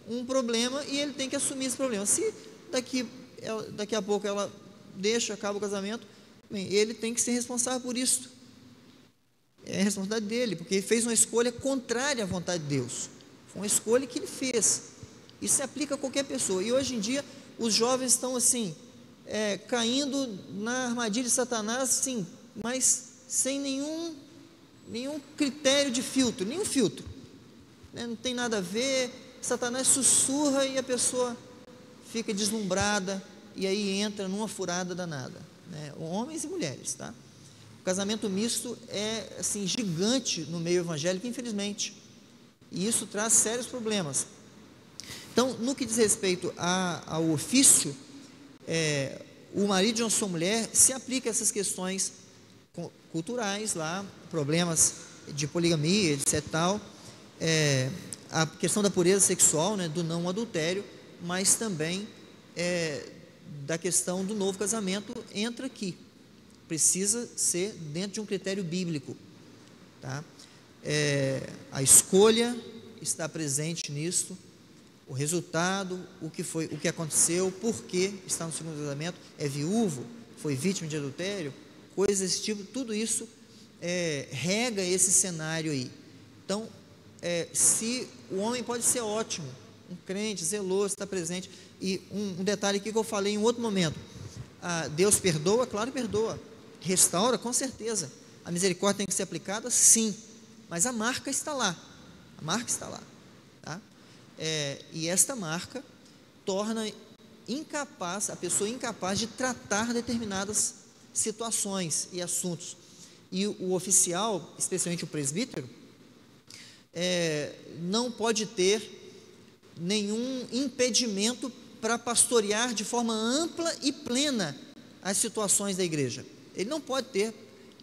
Speaker 1: um problema e ele tem que assumir esse problema. Se daqui a pouco ela acaba o casamento, bem, ele tem que ser responsável por isso. É a responsabilidade dele, porque ele fez uma escolha contrária à vontade de Deus. Foi uma escolha que ele fez. Isso se aplica a qualquer pessoa. E hoje em dia, os jovens estão assim, caindo na armadilha de Satanás, sim, mas sem nenhum critério de filtro, nenhum filtro, né? Não tem nada a ver. Satanás sussurra e a pessoa fica deslumbrada, e aí entra numa furada danada, né? Homens e mulheres, tá? O casamento misto é assim, gigante no meio evangélico, infelizmente, e isso traz sérios problemas. Então, no que diz respeito ao ofício, o marido de uma sua mulher se aplica a essas questões culturais lá, problemas de poligamia, etc. tal, a questão da pureza sexual, né, do não adultério, mas também da questão do novo casamento entra aqui. Precisa ser dentro de um critério bíblico, tá? A escolha está presente nisso, o resultado, o que aconteceu, por que está no segundo casamento, é viúvo, foi vítima de adultério, coisas desse tipo, tudo isso rega esse cenário aí. Então, se o homem pode ser ótimo, um crente, zeloso, está presente, e um detalhe aqui que eu falei em outro momento, Deus perdoa? Claro que perdoa. Restaura? Com certeza. A misericórdia tem que ser aplicada? Sim, mas a marca está lá, tá? E esta marca torna a pessoa incapaz de tratar determinadas situações e assuntos, e o oficial, especialmente o presbítero, não pode ter nenhum impedimento para pastorear de forma ampla e plena as situações da igreja. Ele não pode ter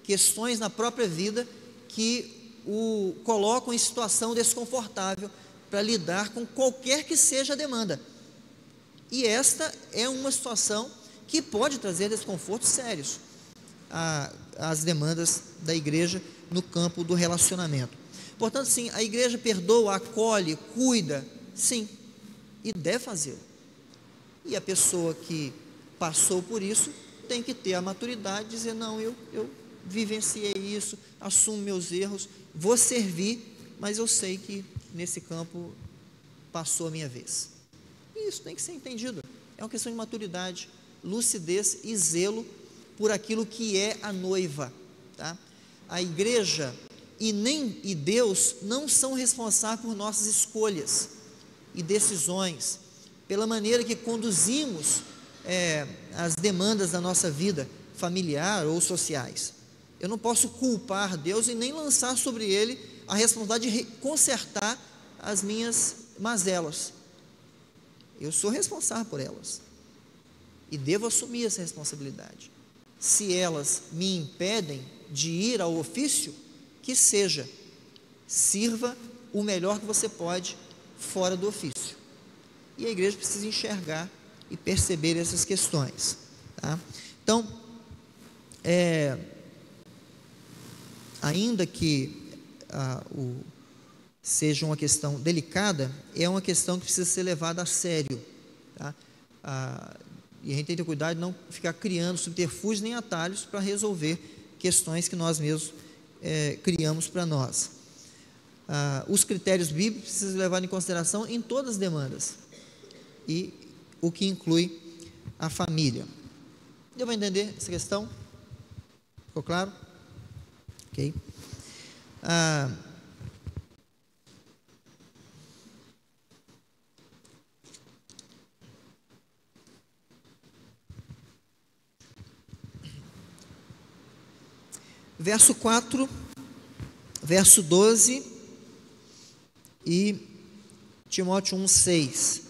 Speaker 1: questões na própria vida que o colocam em situação desconfortável para lidar com qualquer que seja a demanda. E esta é uma situação que pode trazer desconfortos sérios às demandas da igreja no campo do relacionamento. Portanto, sim, a igreja perdoa, acolhe, cuida, sim, e deve fazê-lo. E a pessoa que passou por isso tem que ter a maturidade de dizer: não, eu vivenciei isso, assumo meus erros, vou servir, mas eu sei que nesse campo passou a minha vez. E isso tem que ser entendido. É uma questão de maturidade, lucidez e zelo por aquilo que é a noiva, tá? A igreja e Deus não são responsáveis por nossas escolhas e decisões, pela maneira que conduzimos as demandas da nossa vida familiar ou sociais. Eu não posso culpar Deus e nem lançar sobre Ele a responsabilidade de consertar as minhas mazelas. Eu sou responsável por elas e devo assumir essa responsabilidade. Se elas me impedem de ir ao ofício, que seja, sirva o melhor que você pode fora do ofício. E a igreja precisa enxergar e perceber essas questões, tá? Então, ainda que seja uma questão delicada, é uma questão que precisa ser levada a sério, tá? E a gente tem que ter cuidado de não ficar criando subterfúgios nem atalhos para resolver questões que nós mesmos criamos para nós. Os critérios bíblicos precisam ser levados em consideração em todas as demandas, e o que inclui a família. Deu para entender essa questão? Ficou claro? Ok. Verso 4, verso 12 e Timóteo 1,6.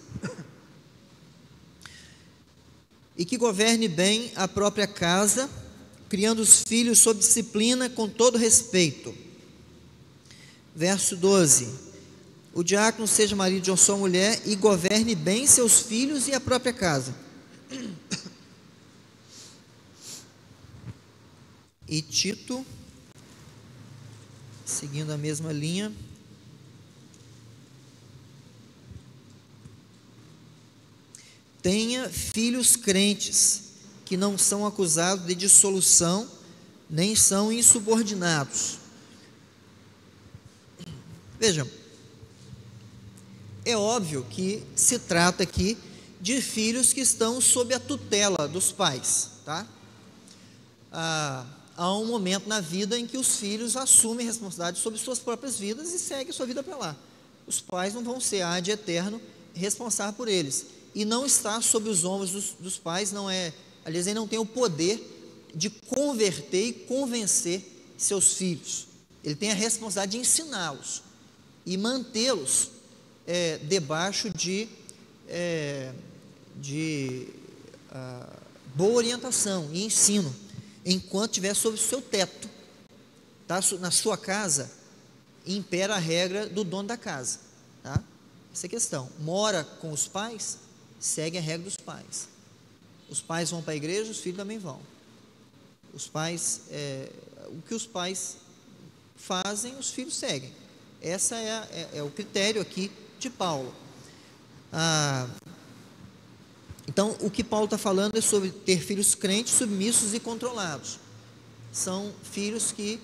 Speaker 1: E que governe bem a própria casa, criando os filhos sob disciplina com todo respeito. Verso 12. O diácono seja marido de uma só mulher e governe bem seus filhos e a própria casa. E Tito, seguindo a mesma linha, tenha filhos crentes, que não são acusados de dissolução, nem são insubordinados. Vejam, é óbvio que se trata aqui de filhos que estão sob a tutela dos pais, tá? Há um momento na vida em que os filhos assumem responsabilidade sobre suas próprias vidas e seguem sua vida para lá. Os pais não vão ser ad eterno responsável por eles. E não está sob os ombros dos pais, não é, aliás, ele não tem o poder de converter e convencer seus filhos. Ele tem a responsabilidade de ensiná-los e mantê-los debaixo de boa orientação e ensino, enquanto estiver sob o seu teto, tá? Na sua casa, impera a regra do dono da casa, tá? Essa é a questão. Mora com os pais, segue a regra dos pais. Os pais vão para a igreja, os filhos também vão. Os pais, o que os pais fazem, os filhos seguem. Essa é o critério aqui de Paulo. Então, o que Paulo está falando é sobre ter filhos crentes, submissos e controlados. São filhos que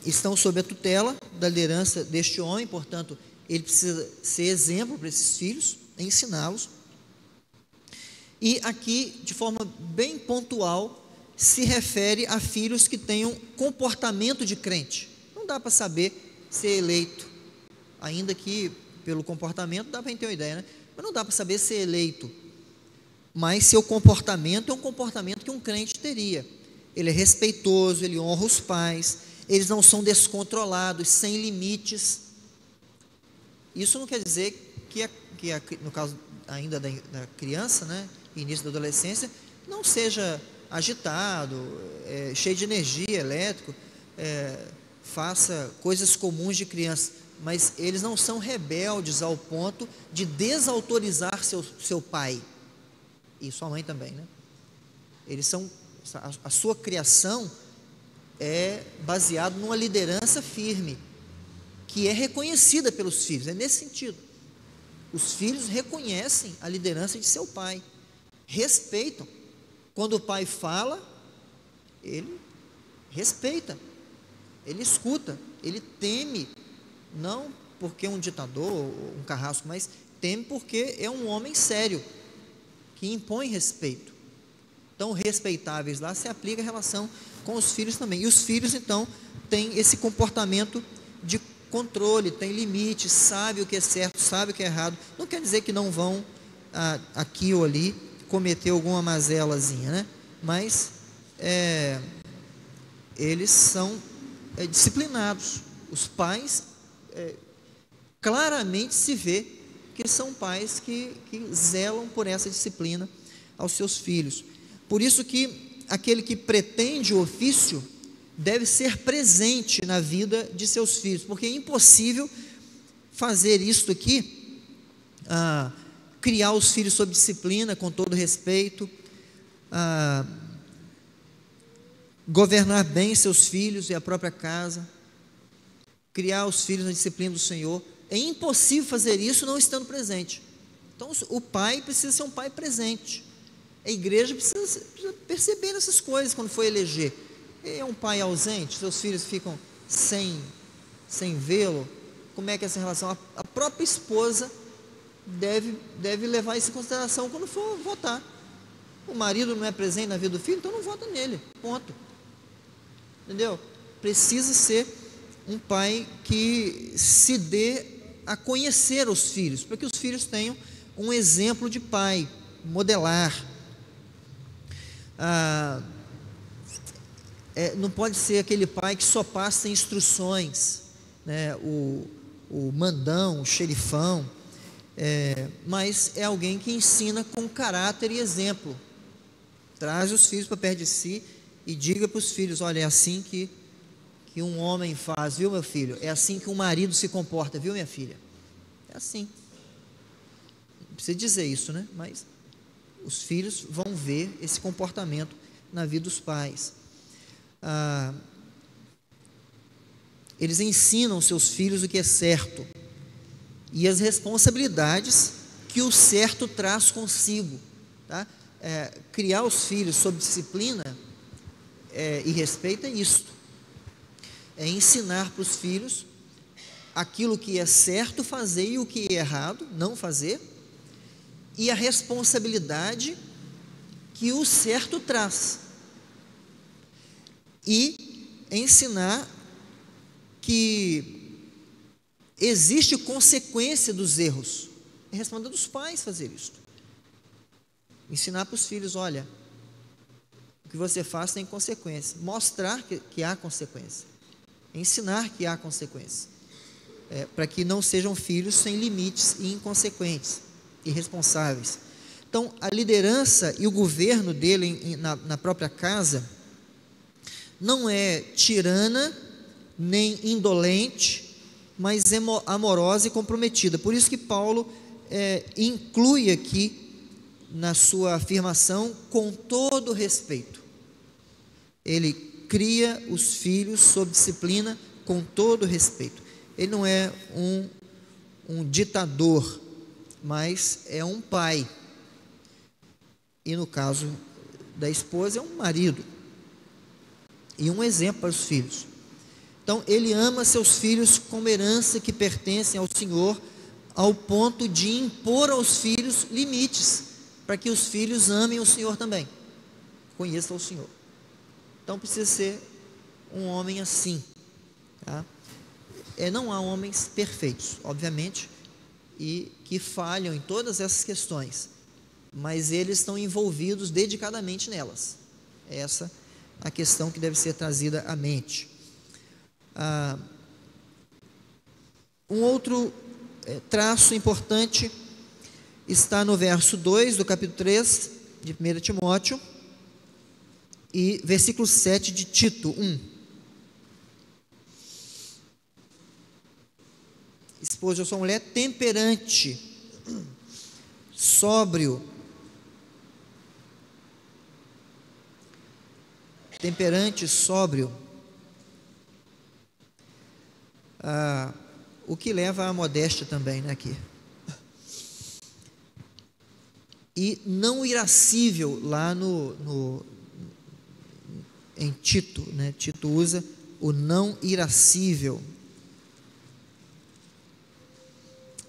Speaker 1: estão sob a tutela da liderança deste homem, portanto, ele precisa ser exemplo para esses filhos, ensiná-los. E aqui, de forma bem pontual, se refere a filhos que tenham comportamento de crente. Não dá para saber ser eleito, ainda que pelo comportamento dá para ter uma ideia, né? Mas não dá para saber ser eleito. Mas seu comportamento é um comportamento que um crente teria. Ele é respeitoso, ele honra os pais, eles não são descontrolados, sem limites. Isso não quer dizer que no caso ainda da criança, né, início da adolescência, não seja agitado, cheio de energia, elétrico, faça coisas comuns de criança, mas eles não são rebeldes ao ponto de desautorizar seu pai e sua mãe também, né? Eles são, a sua criação é baseada numa liderança firme, que é reconhecida pelos filhos, é nesse sentido. Os filhos reconhecem a liderança de seu pai, respeitam. Quando o pai fala, ele respeita, ele escuta, ele teme, não porque é um ditador, um carrasco, mas teme porque é um homem sério, que impõe respeito. Então, respeitáveis lá se aplica a relação com os filhos também. E os filhos, então, têm esse comportamento de controle, tem limite, sabe o que é certo, sabe o que é errado. Não quer dizer que não vão aqui ou ali cometer alguma mazelazinha, né? Mas eles são disciplinados. Os pais claramente se vê que são pais que zelam por essa disciplina aos seus filhos. Por isso que aquele que pretende o ofício deve ser presente na vida de seus filhos, porque é impossível fazer isto aqui, criar os filhos sob disciplina, com todo respeito, governar bem seus filhos e a própria casa, criar os filhos na disciplina do Senhor. É impossível fazer isso não estando presente. Então, o pai precisa ser um pai presente. A igreja precisa perceber essas coisas quando for eleger. É um pai ausente, seus filhos ficam sem vê-lo. Como é que é essa relação? A própria esposa deve levar isso em consideração quando for votar. O marido não é presente na vida do filho, então não vota nele, ponto. Entendeu? Precisa ser um pai que se dê a conhecer os filhos, para que os filhos tenham um exemplo de pai, modelar. não pode ser aquele pai que só passa instruções, né, o mandão, o xerifão, mas é alguém que ensina com caráter e exemplo. Traz os filhos para perto de si e diga para os filhos: olha, é assim que um homem faz, viu, meu filho? É assim que um marido se comporta, viu, minha filha? É assim. Não precisa dizer isso, né? Mas os filhos vão ver esse comportamento na vida dos pais. Eles ensinam seus filhos o que é certo e as responsabilidades que o certo traz consigo, tá? Criar os filhos sob disciplina e respeito é isto. É ensinar para os filhos aquilo que é certo fazer e o que é errado não fazer, e a responsabilidade que o certo traz, e ensinar que existe consequência dos erros. É responsabilidade dos pais fazer isso. Ensinar para os filhos: olha, o que você faz tem consequência. Mostrar que há consequência. Ensinar que há consequência. Para que não sejam filhos sem limites e inconsequentes, irresponsáveis. Então, a liderança e o governo dele na própria casa não é tirana, nem indolente, mas amorosa e comprometida. Por isso que Paulo inclui aqui na sua afirmação: com todo respeito. Ele cria os filhos sob disciplina com todo respeito. Ele não é um ditador, mas é um pai. E no caso da esposa, é um marido. E um exemplo para os filhos. Então, ele ama seus filhos como herança que pertencem ao Senhor, ao ponto de impor aos filhos limites, para que os filhos amem o Senhor também, conheçam o Senhor. Então, precisa ser um homem assim, tá? Não há homens perfeitos, obviamente, e que falham em todas essas questões, mas eles estão envolvidos dedicadamente nelas. Essa é a questão que deve ser trazida à mente. Um outro traço importante está no verso 2 do capítulo 3 de 1 Timóteo e versículo 7 de Tito 1. Esposa de sua mulher, temperante, sóbrio, o que leva à modéstia também, né, aqui. E não irascível, lá em Tito, né? Tito usa o não irascível.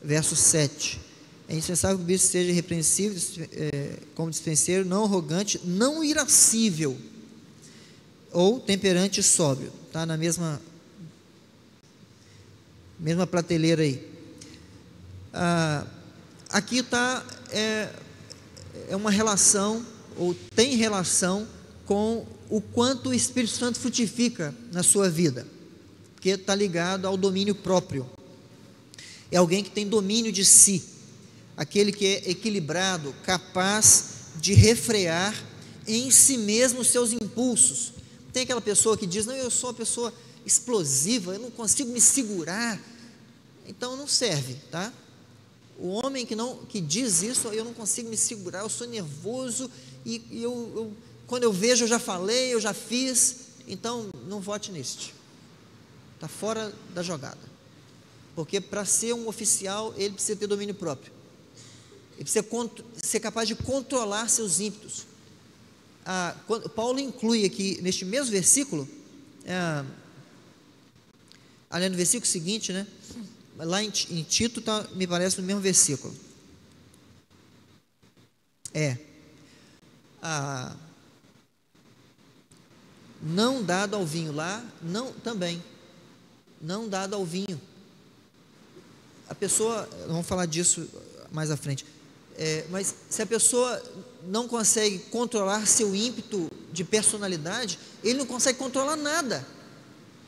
Speaker 1: Verso 7. É indispensável que o bispo seja irrepreensível, como dispenseiro, não arrogante, não irascível, ou temperante e sóbrio. Está na mesma prateleira aí. Aqui está uma relação, ou tem relação com o quanto o Espírito Santo frutifica na sua vida, porque está ligado ao domínio próprio. É alguém que tem domínio de si, aquele que é equilibrado, capaz de refrear em si mesmo os seus impulsos. Tem aquela pessoa que diz: não, eu sou uma pessoa explosiva, eu não consigo me segurar. Então não serve, tá? O homem que diz isso: eu não consigo me segurar, eu sou nervoso, e quando eu vejo, eu já falei, eu já fiz. Então não vote neste, está fora da jogada. Porque para ser um oficial, ele precisa ter domínio próprio. Ele precisa ser capaz de controlar seus ímpetos. Paulo inclui aqui, neste mesmo versículo, além do versículo seguinte, né? Lá em Tito, me parece no mesmo versículo. Não dado ao vinho. Lá, também. Não dado ao vinho. A pessoa, vamos falar disso mais à frente, mas se a pessoa não consegue controlar seu ímpeto de personalidade, ele não consegue controlar nada,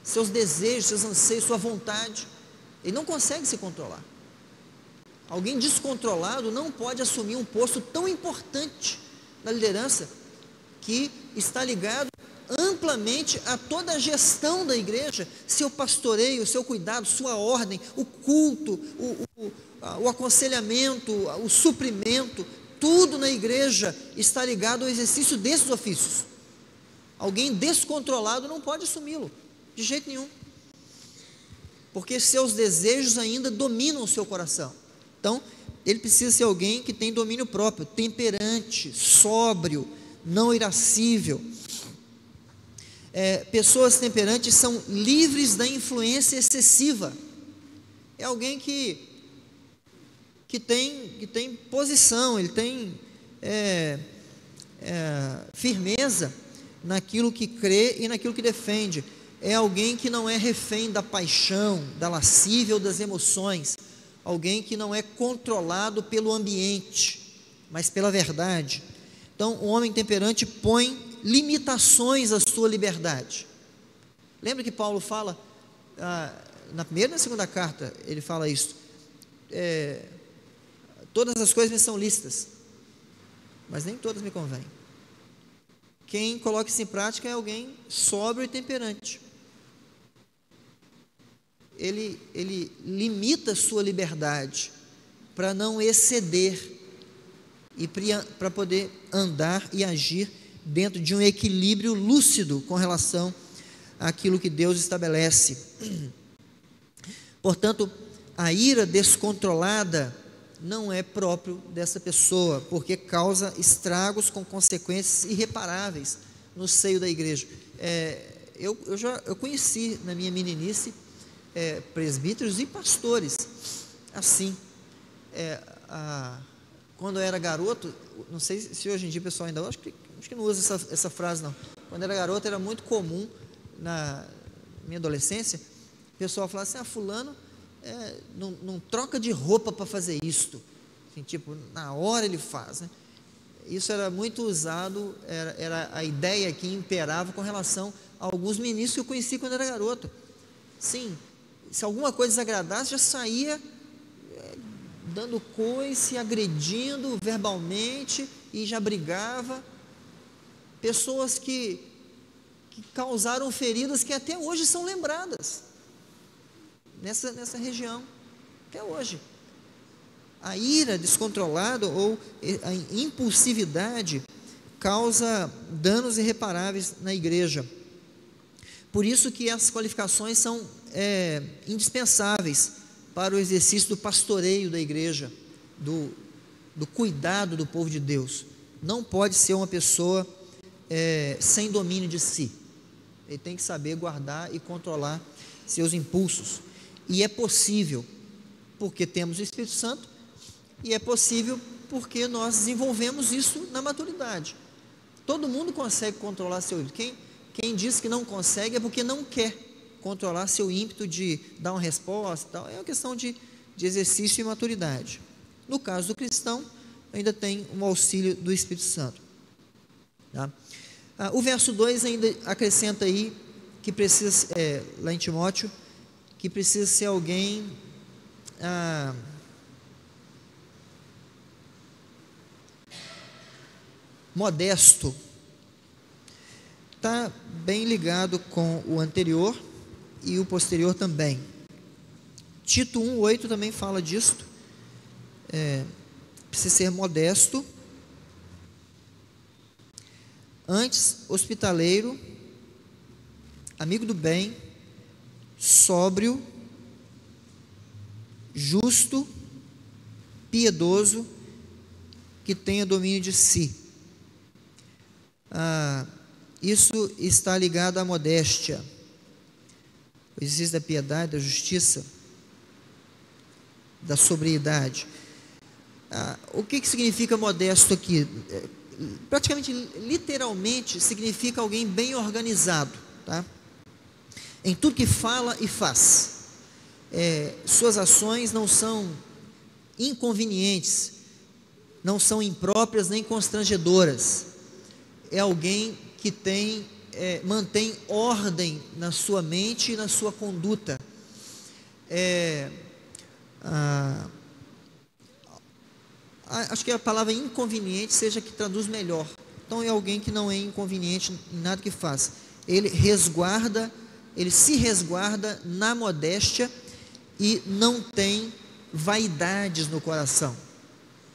Speaker 1: seus desejos, seus anseios, sua vontade, ele não consegue se controlar. Alguém descontrolado não pode assumir um posto tão importante na liderança, que está ligado amplamente a toda a gestão da igreja, seu pastoreio, seu cuidado, sua ordem, o culto, o aconselhamento, o suprimento, tudo na igreja está ligado ao exercício desses ofícios. Alguém descontrolado não pode assumi-lo, de jeito nenhum, porque seus desejos ainda dominam o seu coração. Então, ele precisa ser alguém que tem domínio próprio, temperante, sóbrio, não irascível. Pessoas temperantes são livres da influência excessiva. É alguém que tem posição, ele tem firmeza naquilo que crê e naquilo que defende. É alguém que não é refém da paixão, da lascívia ou das emoções. Alguém que não é controlado pelo ambiente, mas pela verdade. Então, o homem temperante põe limitações à sua liberdade. Lembra que Paulo fala, na primeira e na segunda carta, ele fala isso, todas as coisas me são lícitas, mas nem todas me convêm. Quem coloca isso em prática é alguém sóbrio e temperante. Ele limita a sua liberdade para não exceder e para poder andar e agir dentro de um equilíbrio lúcido com relação àquilo que Deus estabelece. Portanto, a ira descontrolada não é próprio dessa pessoa, porque causa estragos com consequências irreparáveis no seio da igreja. Eu conheci na minha meninice presbíteros e pastores assim. Quando eu era garoto, não sei se hoje em dia o pessoal ainda, acho que não usa essa frase não. Quando eu era garoto era muito comum, na minha adolescência, o pessoal falava assim, fulano não troca de roupa para fazer isto, assim, tipo, na hora ele faz, né? Isso era muito usado, era a ideia que imperava com relação a alguns ministros que eu conheci quando eu era garoto. Sim, se alguma coisa desagradasse, já saía dando coice, agredindo verbalmente e já brigava. Pessoas que causaram feridas que até hoje são lembradas nessa região, até hoje. A ira descontrolada ou a impulsividade causa danos irreparáveis na igreja. Por isso que as qualificações são indispensáveis para o exercício do pastoreio da igreja, do cuidado do povo de Deus. Não pode ser uma pessoa sem domínio de si. Ele tem que saber guardar e controlar seus impulsos. E é possível, porque temos o Espírito Santo, e é possível porque nós desenvolvemos isso na maturidade. Todo mundo consegue controlar seu ímpeto. Quem diz que não consegue é porque não quer controlar seu ímpeto de dar uma resposta, tal. É uma questão de exercício e maturidade. No caso do cristão, ainda tem um auxílio do Espírito Santo. Tá? O verso 2 ainda acrescenta aí, que precisa, lá em Timóteo, que precisa ser alguém modesto. Está bem ligado com o anterior e o posterior também. Tito 1,8 também fala disto. Precisa ser modesto, antes hospitaleiro, amigo do bem, sóbrio, justo, piedoso, que tenha domínio de si. Isso está ligado à modéstia, o exercício da piedade, da justiça, da sobriedade. O que significa modesto aqui? Praticamente, literalmente, significa alguém bem organizado, tá? Em tudo que fala e faz. Suas ações não são inconvenientes, não são impróprias nem constrangedoras. É alguém que mantém ordem na sua mente e na sua conduta. Acho que a palavra inconveniente seja que traduz melhor. Então é alguém que não é inconveniente em nada que faz. Ele se resguarda na modéstia e não tem vaidades no coração.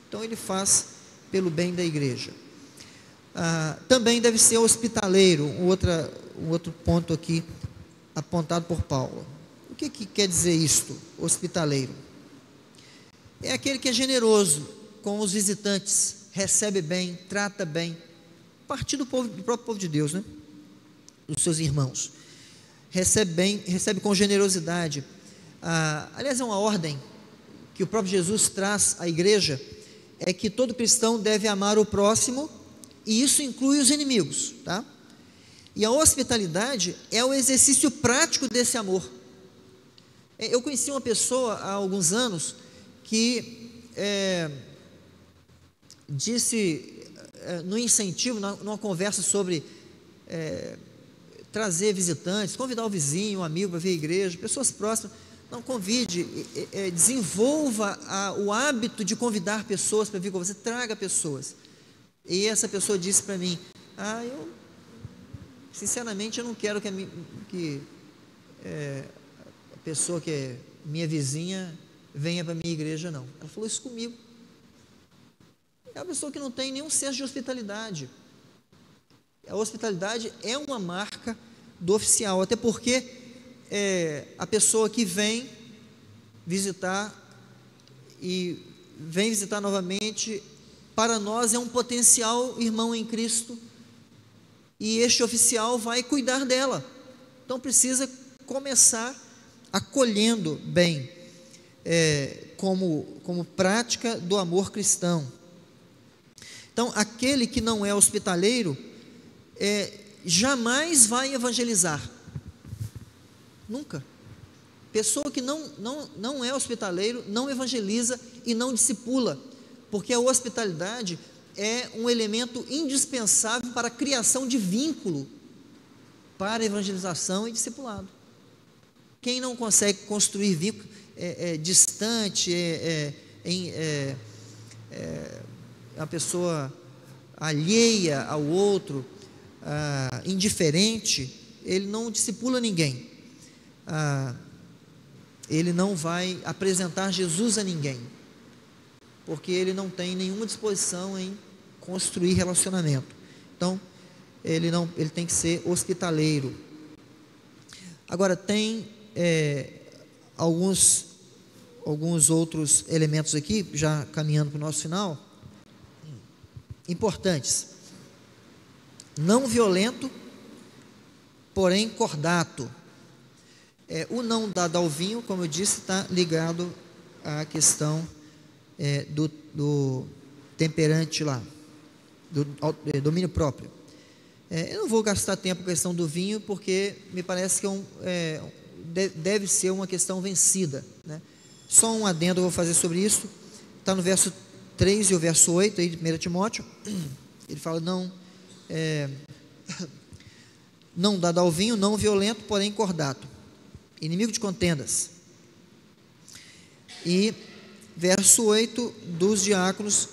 Speaker 1: Então ele faz pelo bem da igreja. Também deve ser hospitaleiro, um outro ponto aqui apontado por Paulo. O que quer dizer isto, hospitaleiro? É aquele que é generoso com os visitantes, recebe bem, trata bem, a partir do próprio povo de Deus, né? Dos seus irmãos. Recebe bem, recebe com generosidade. Aliás, é uma ordem que o próprio Jesus traz à igreja, é que todo cristão deve amar o próximo, e isso inclui os inimigos, tá? E a hospitalidade é o exercício prático desse amor. Eu conheci uma pessoa há alguns anos que disse, no incentivo, numa conversa sobre trazer visitantes, convidar o vizinho, um amigo para vir à igreja, pessoas próximas. Não, convide, desenvolva o hábito de convidar pessoas para vir com você, traga pessoas. E essa pessoa disse para mim, sinceramente eu não quero que a pessoa que é minha vizinha venha para a minha igreja, não. Ela falou isso comigo. É uma pessoa que não tem nenhum senso de hospitalidade. A hospitalidade é uma marca do oficial, até porque a pessoa que vem visitar e vem visitar novamente, para nós é um potencial irmão em Cristo, e este oficial vai cuidar dela. Então precisa começar acolhendo bem, como prática do amor cristão. Então aquele que não é hospitaleiro jamais vai evangelizar, nunca. Pessoa que não é hospitaleiro não evangeliza e não discipula, porque a hospitalidade é um elemento indispensável para a criação de vínculo para evangelização e discipulado. Quem não consegue construir vínculo distante, uma pessoa alheia ao outro, indiferente, ele não discipula ninguém, ele não vai apresentar Jesus a ninguém, porque ele não tem nenhuma disposição em construir relacionamento. Então ele tem que ser hospitaleiro. Agora tem alguns outros elementos aqui, já caminhando para o nosso final, importantes. Não violento, porém cordato. O não dado ao vinho, como eu disse, está ligado à questão do temperante lá, do domínio próprio. Eu não vou gastar tempo com a questão do vinho, porque me parece que deve ser uma questão vencida, né? Só um adendo eu vou fazer sobre isso. Está no verso 3 e o verso 8 aí de 1 Timóteo. Ele fala, não dado ao vinho, não violento, porém cordato, inimigo de contendas. E verso 8, dos diáconos,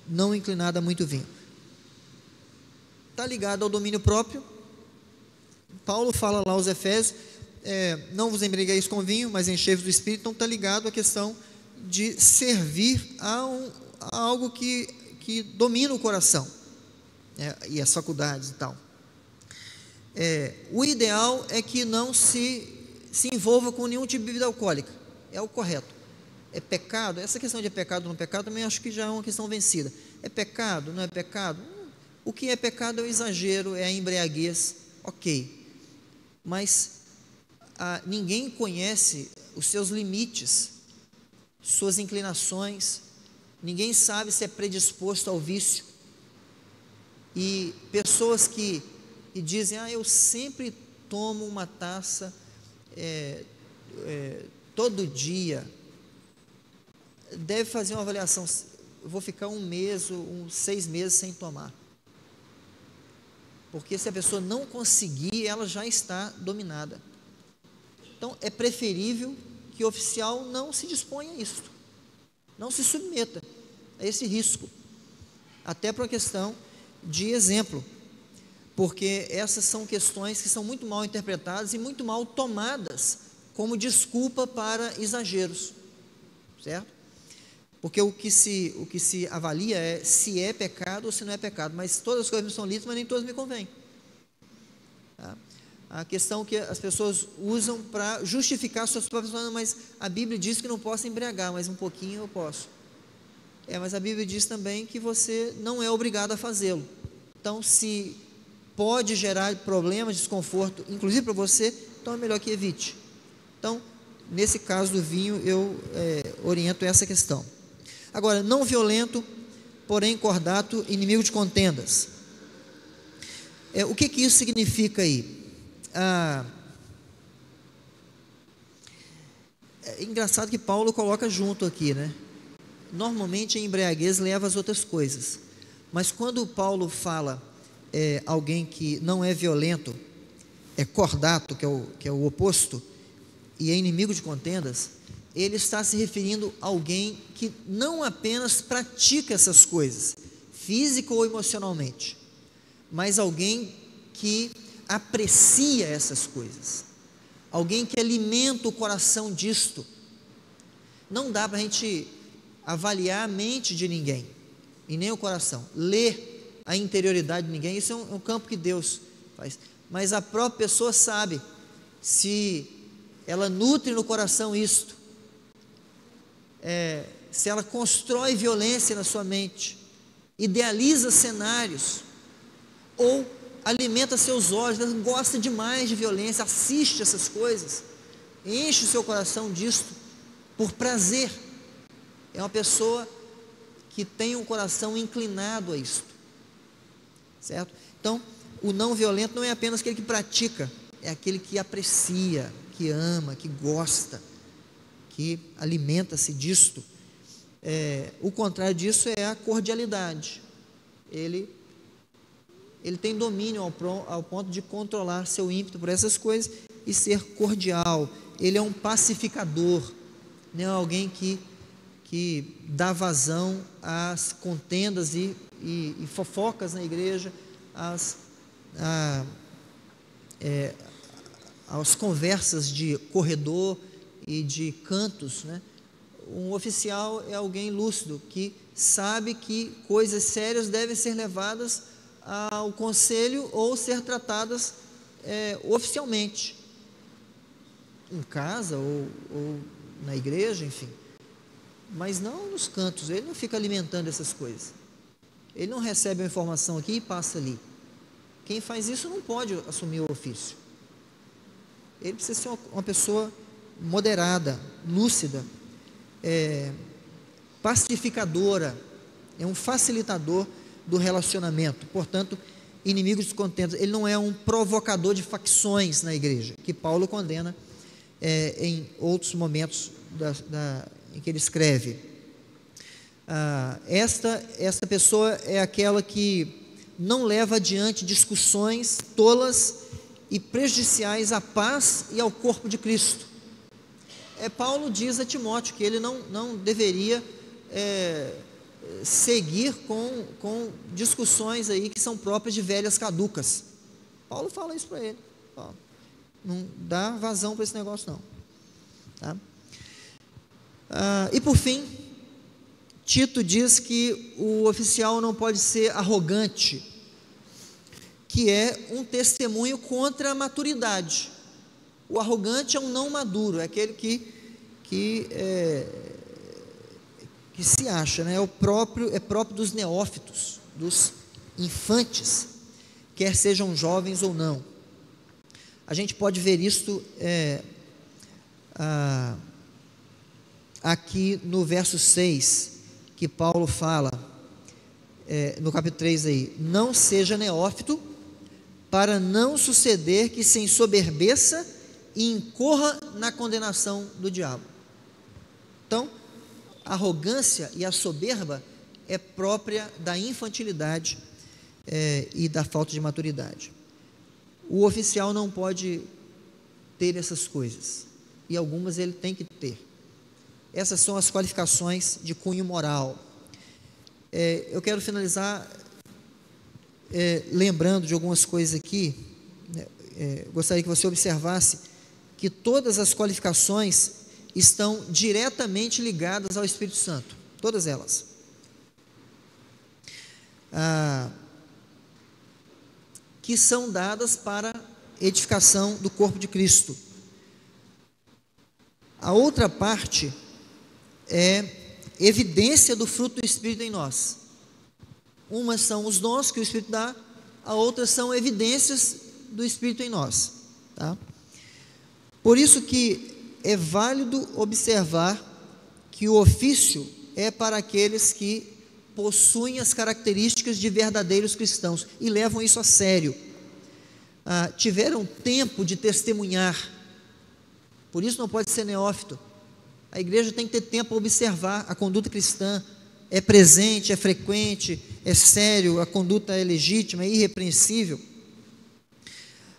Speaker 1: não inclinado a muito vinho. Está ligado ao domínio próprio. Paulo fala lá aos Efésios, não vos embriagueis com vinho, mas enchei-vos do Espírito. Então está ligado à questão de servir a algo que domina o coração, e as faculdades e tal. O ideal é que não se envolva com nenhum tipo de bebida alcoólica, é o correto. É pecado? Essa questão de pecado ou não pecado também acho que já é uma questão vencida. É pecado? Não é pecado? O que é pecado é o exagero, é a embriaguez, ok. Mas ninguém conhece os seus limites, suas inclinações, ninguém sabe se é predisposto ao vício. E pessoas que dizem, eu sempre tomo uma taça todo dia, deve fazer uma avaliação. Eu vou ficar 1 mês ou 6 meses sem tomar. porque se a pessoa não conseguir, ela já está dominada. Então, é preferível que o oficial não se disponha a isso, não se submeta a esse risco, até por uma questão de exemplo, porque essas são questões que são muito mal interpretadas e muito mal tomadas como desculpa para exageros, certo? Porque o que se avalia é se é pecado ou se não é pecado, mas todas as coisas me são lícitas, mas nem todas me convêm. Tá? A questão que as pessoas usam para justificar suas próprias falando, mas a Bíblia diz que não posso embriagar, mas um pouquinho eu posso. Mas a Bíblia diz também que você não é obrigado a fazê-lo. Então, se pode gerar problemas, desconforto, inclusive para você, então é melhor que evite. Então, nesse caso do vinho, eu oriento essa questão. Agora, não violento, porém cordato, inimigo de contendas. O que isso significa aí? É engraçado que Paulo coloca junto aqui, né? Normalmente a embriaguez leva às outras coisas, mas quando Paulo fala alguém que não é violento, é cordato, que é o oposto, e é inimigo de contendas, ele está se referindo a alguém que não apenas pratica essas coisas, física ou emocionalmente, mas alguém que aprecia essas coisas, alguém que alimenta o coração disto. Não dá para a gente avaliar a mente de ninguém, e nem o coração, ler a interioridade de ninguém, isso é um campo que Deus faz, mas a própria pessoa sabe, se ela nutre no coração isto, se ela constrói violência na sua mente, idealiza cenários, ou alimenta seus olhos, gosta demais de violência, assiste essas coisas, enche o seu coração disto, por prazer, é uma pessoa que tem um coração inclinado a isto, certo? Então, o não violento não é apenas aquele que pratica, é aquele que aprecia, que ama, que gosta, que alimenta-se disto. O contrário disso é a cordialidade. Ele tem domínio ao ponto de controlar seu ímpeto por essas coisas e ser cordial. Ele é um pacificador, não é alguém que dá vazão às contendas e fofocas na igreja, às conversas de corredor e de cantos, né? Um oficial é alguém lúcido, que sabe que coisas sérias devem ser levadas ao conselho ou ser tratadas oficialmente, em casa ou na igreja, enfim, mas não nos cantos. Ele não fica alimentando essas coisas, ele não recebe a informação aqui e passa ali. Quem faz isso não pode assumir o ofício. Ele precisa ser uma pessoa moderada, lúcida, pacificadora, é um facilitador do relacionamento, portanto, inimigo de contendas. Ele não é um provocador de facções na igreja, que Paulo condena em outros momentos em que ele escreve. Esta pessoa é aquela que não leva adiante discussões tolas e prejudiciais à paz e ao corpo de Cristo. Paulo diz a Timóteo que ele não deveria seguir com discussões aí que são próprias de velhas caducas. Paulo fala isso para ele. Não dá vazão para esse negócio não. Tá? E por fim, Tito diz que o oficial não pode ser arrogante, que é um testemunho contra a maturidade. O arrogante é um não maduro, é aquele que se acha, né? É próprio dos neófitos, dos infantes, quer sejam jovens ou não. A gente pode ver isto aqui no verso 6, que Paulo fala, no capítulo 3 aí: não seja neófito, para não suceder que se ensoberbeça e incorra na condenação do diabo. Então, a arrogância e a soberba é própria da infantilidade, e da falta de maturidade. O oficial não pode ter essas coisas, e algumas ele tem que ter. Essas são as qualificações de cunho moral. Eu quero finalizar lembrando de algumas coisas aqui. Gostaria que você observasse que todas as qualificações estão diretamente ligadas ao Espírito Santo, todas elas. Que são dadas para edificação do corpo de Cristo. A outra parte é evidência do fruto do Espírito em nós. Umas são os dons que o Espírito dá, a outras são evidências do Espírito em nós, tá? Por isso que é válido observar que o ofício é para aqueles que possuem as características de verdadeiros cristãos e levam isso a sério. Tiveram tempo de testemunhar, por isso não pode ser neófito. A igreja tem que ter tempo para observar a conduta cristã, é presente, é frequente, é sério, a conduta é legítima, é irrepreensível.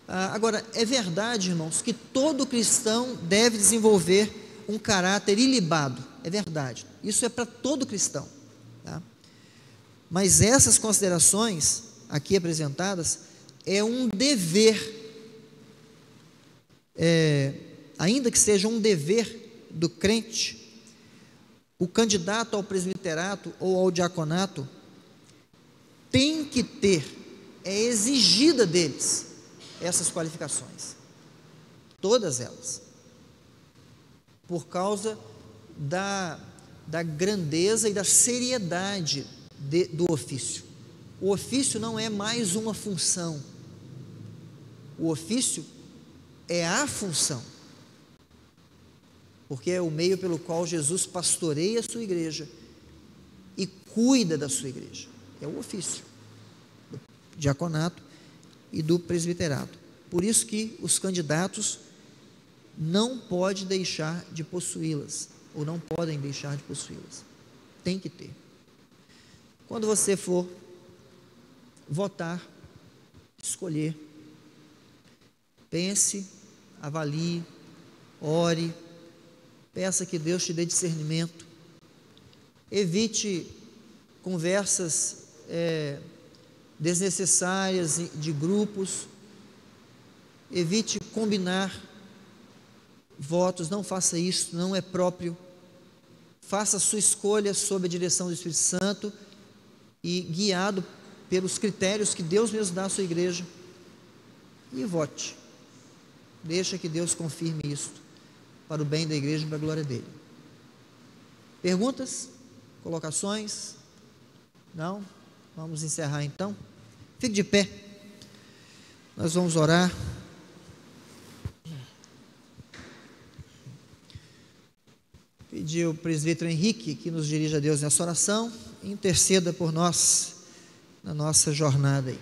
Speaker 1: Agora, é verdade, irmãos, que todo cristão deve desenvolver um caráter ilibado, é verdade, isso é para todo cristão, tá? Mas essas considerações aqui apresentadas é um dever, ainda que seja um dever do crente, o candidato ao presbiterato ou ao diaconato tem que ter, é exigida deles essas qualificações, todas elas, por causa da grandeza e da seriedade do ofício. O ofício não é mais uma função, o ofício é a função, porque é o meio pelo qual Jesus pastoreia a sua igreja e cuida da sua igreja. É o ofício do diaconato e do presbiterato. Por isso que os candidatos não podem deixar de possuí-las, ou não podem deixar de possuí-las. Tem que ter. Quando você for votar, escolher, pense, avalie, ore, peça que Deus te dê discernimento, evite conversas desnecessárias de grupos, evite combinar votos, não faça isso, não é próprio. Faça a sua escolha sob a direção do Espírito Santo e guiado pelos critérios que Deus mesmo dá à sua igreja, e vote. Deixa que Deus confirme isso para o bem da igreja e para a glória dele. Perguntas? Colocações? Não? Vamos encerrar então. Fique de pé. Nós vamos orar. Pedir ao presbítero Henrique que nos dirija a Deus nessa oração e interceda por nós na nossa jornada aí.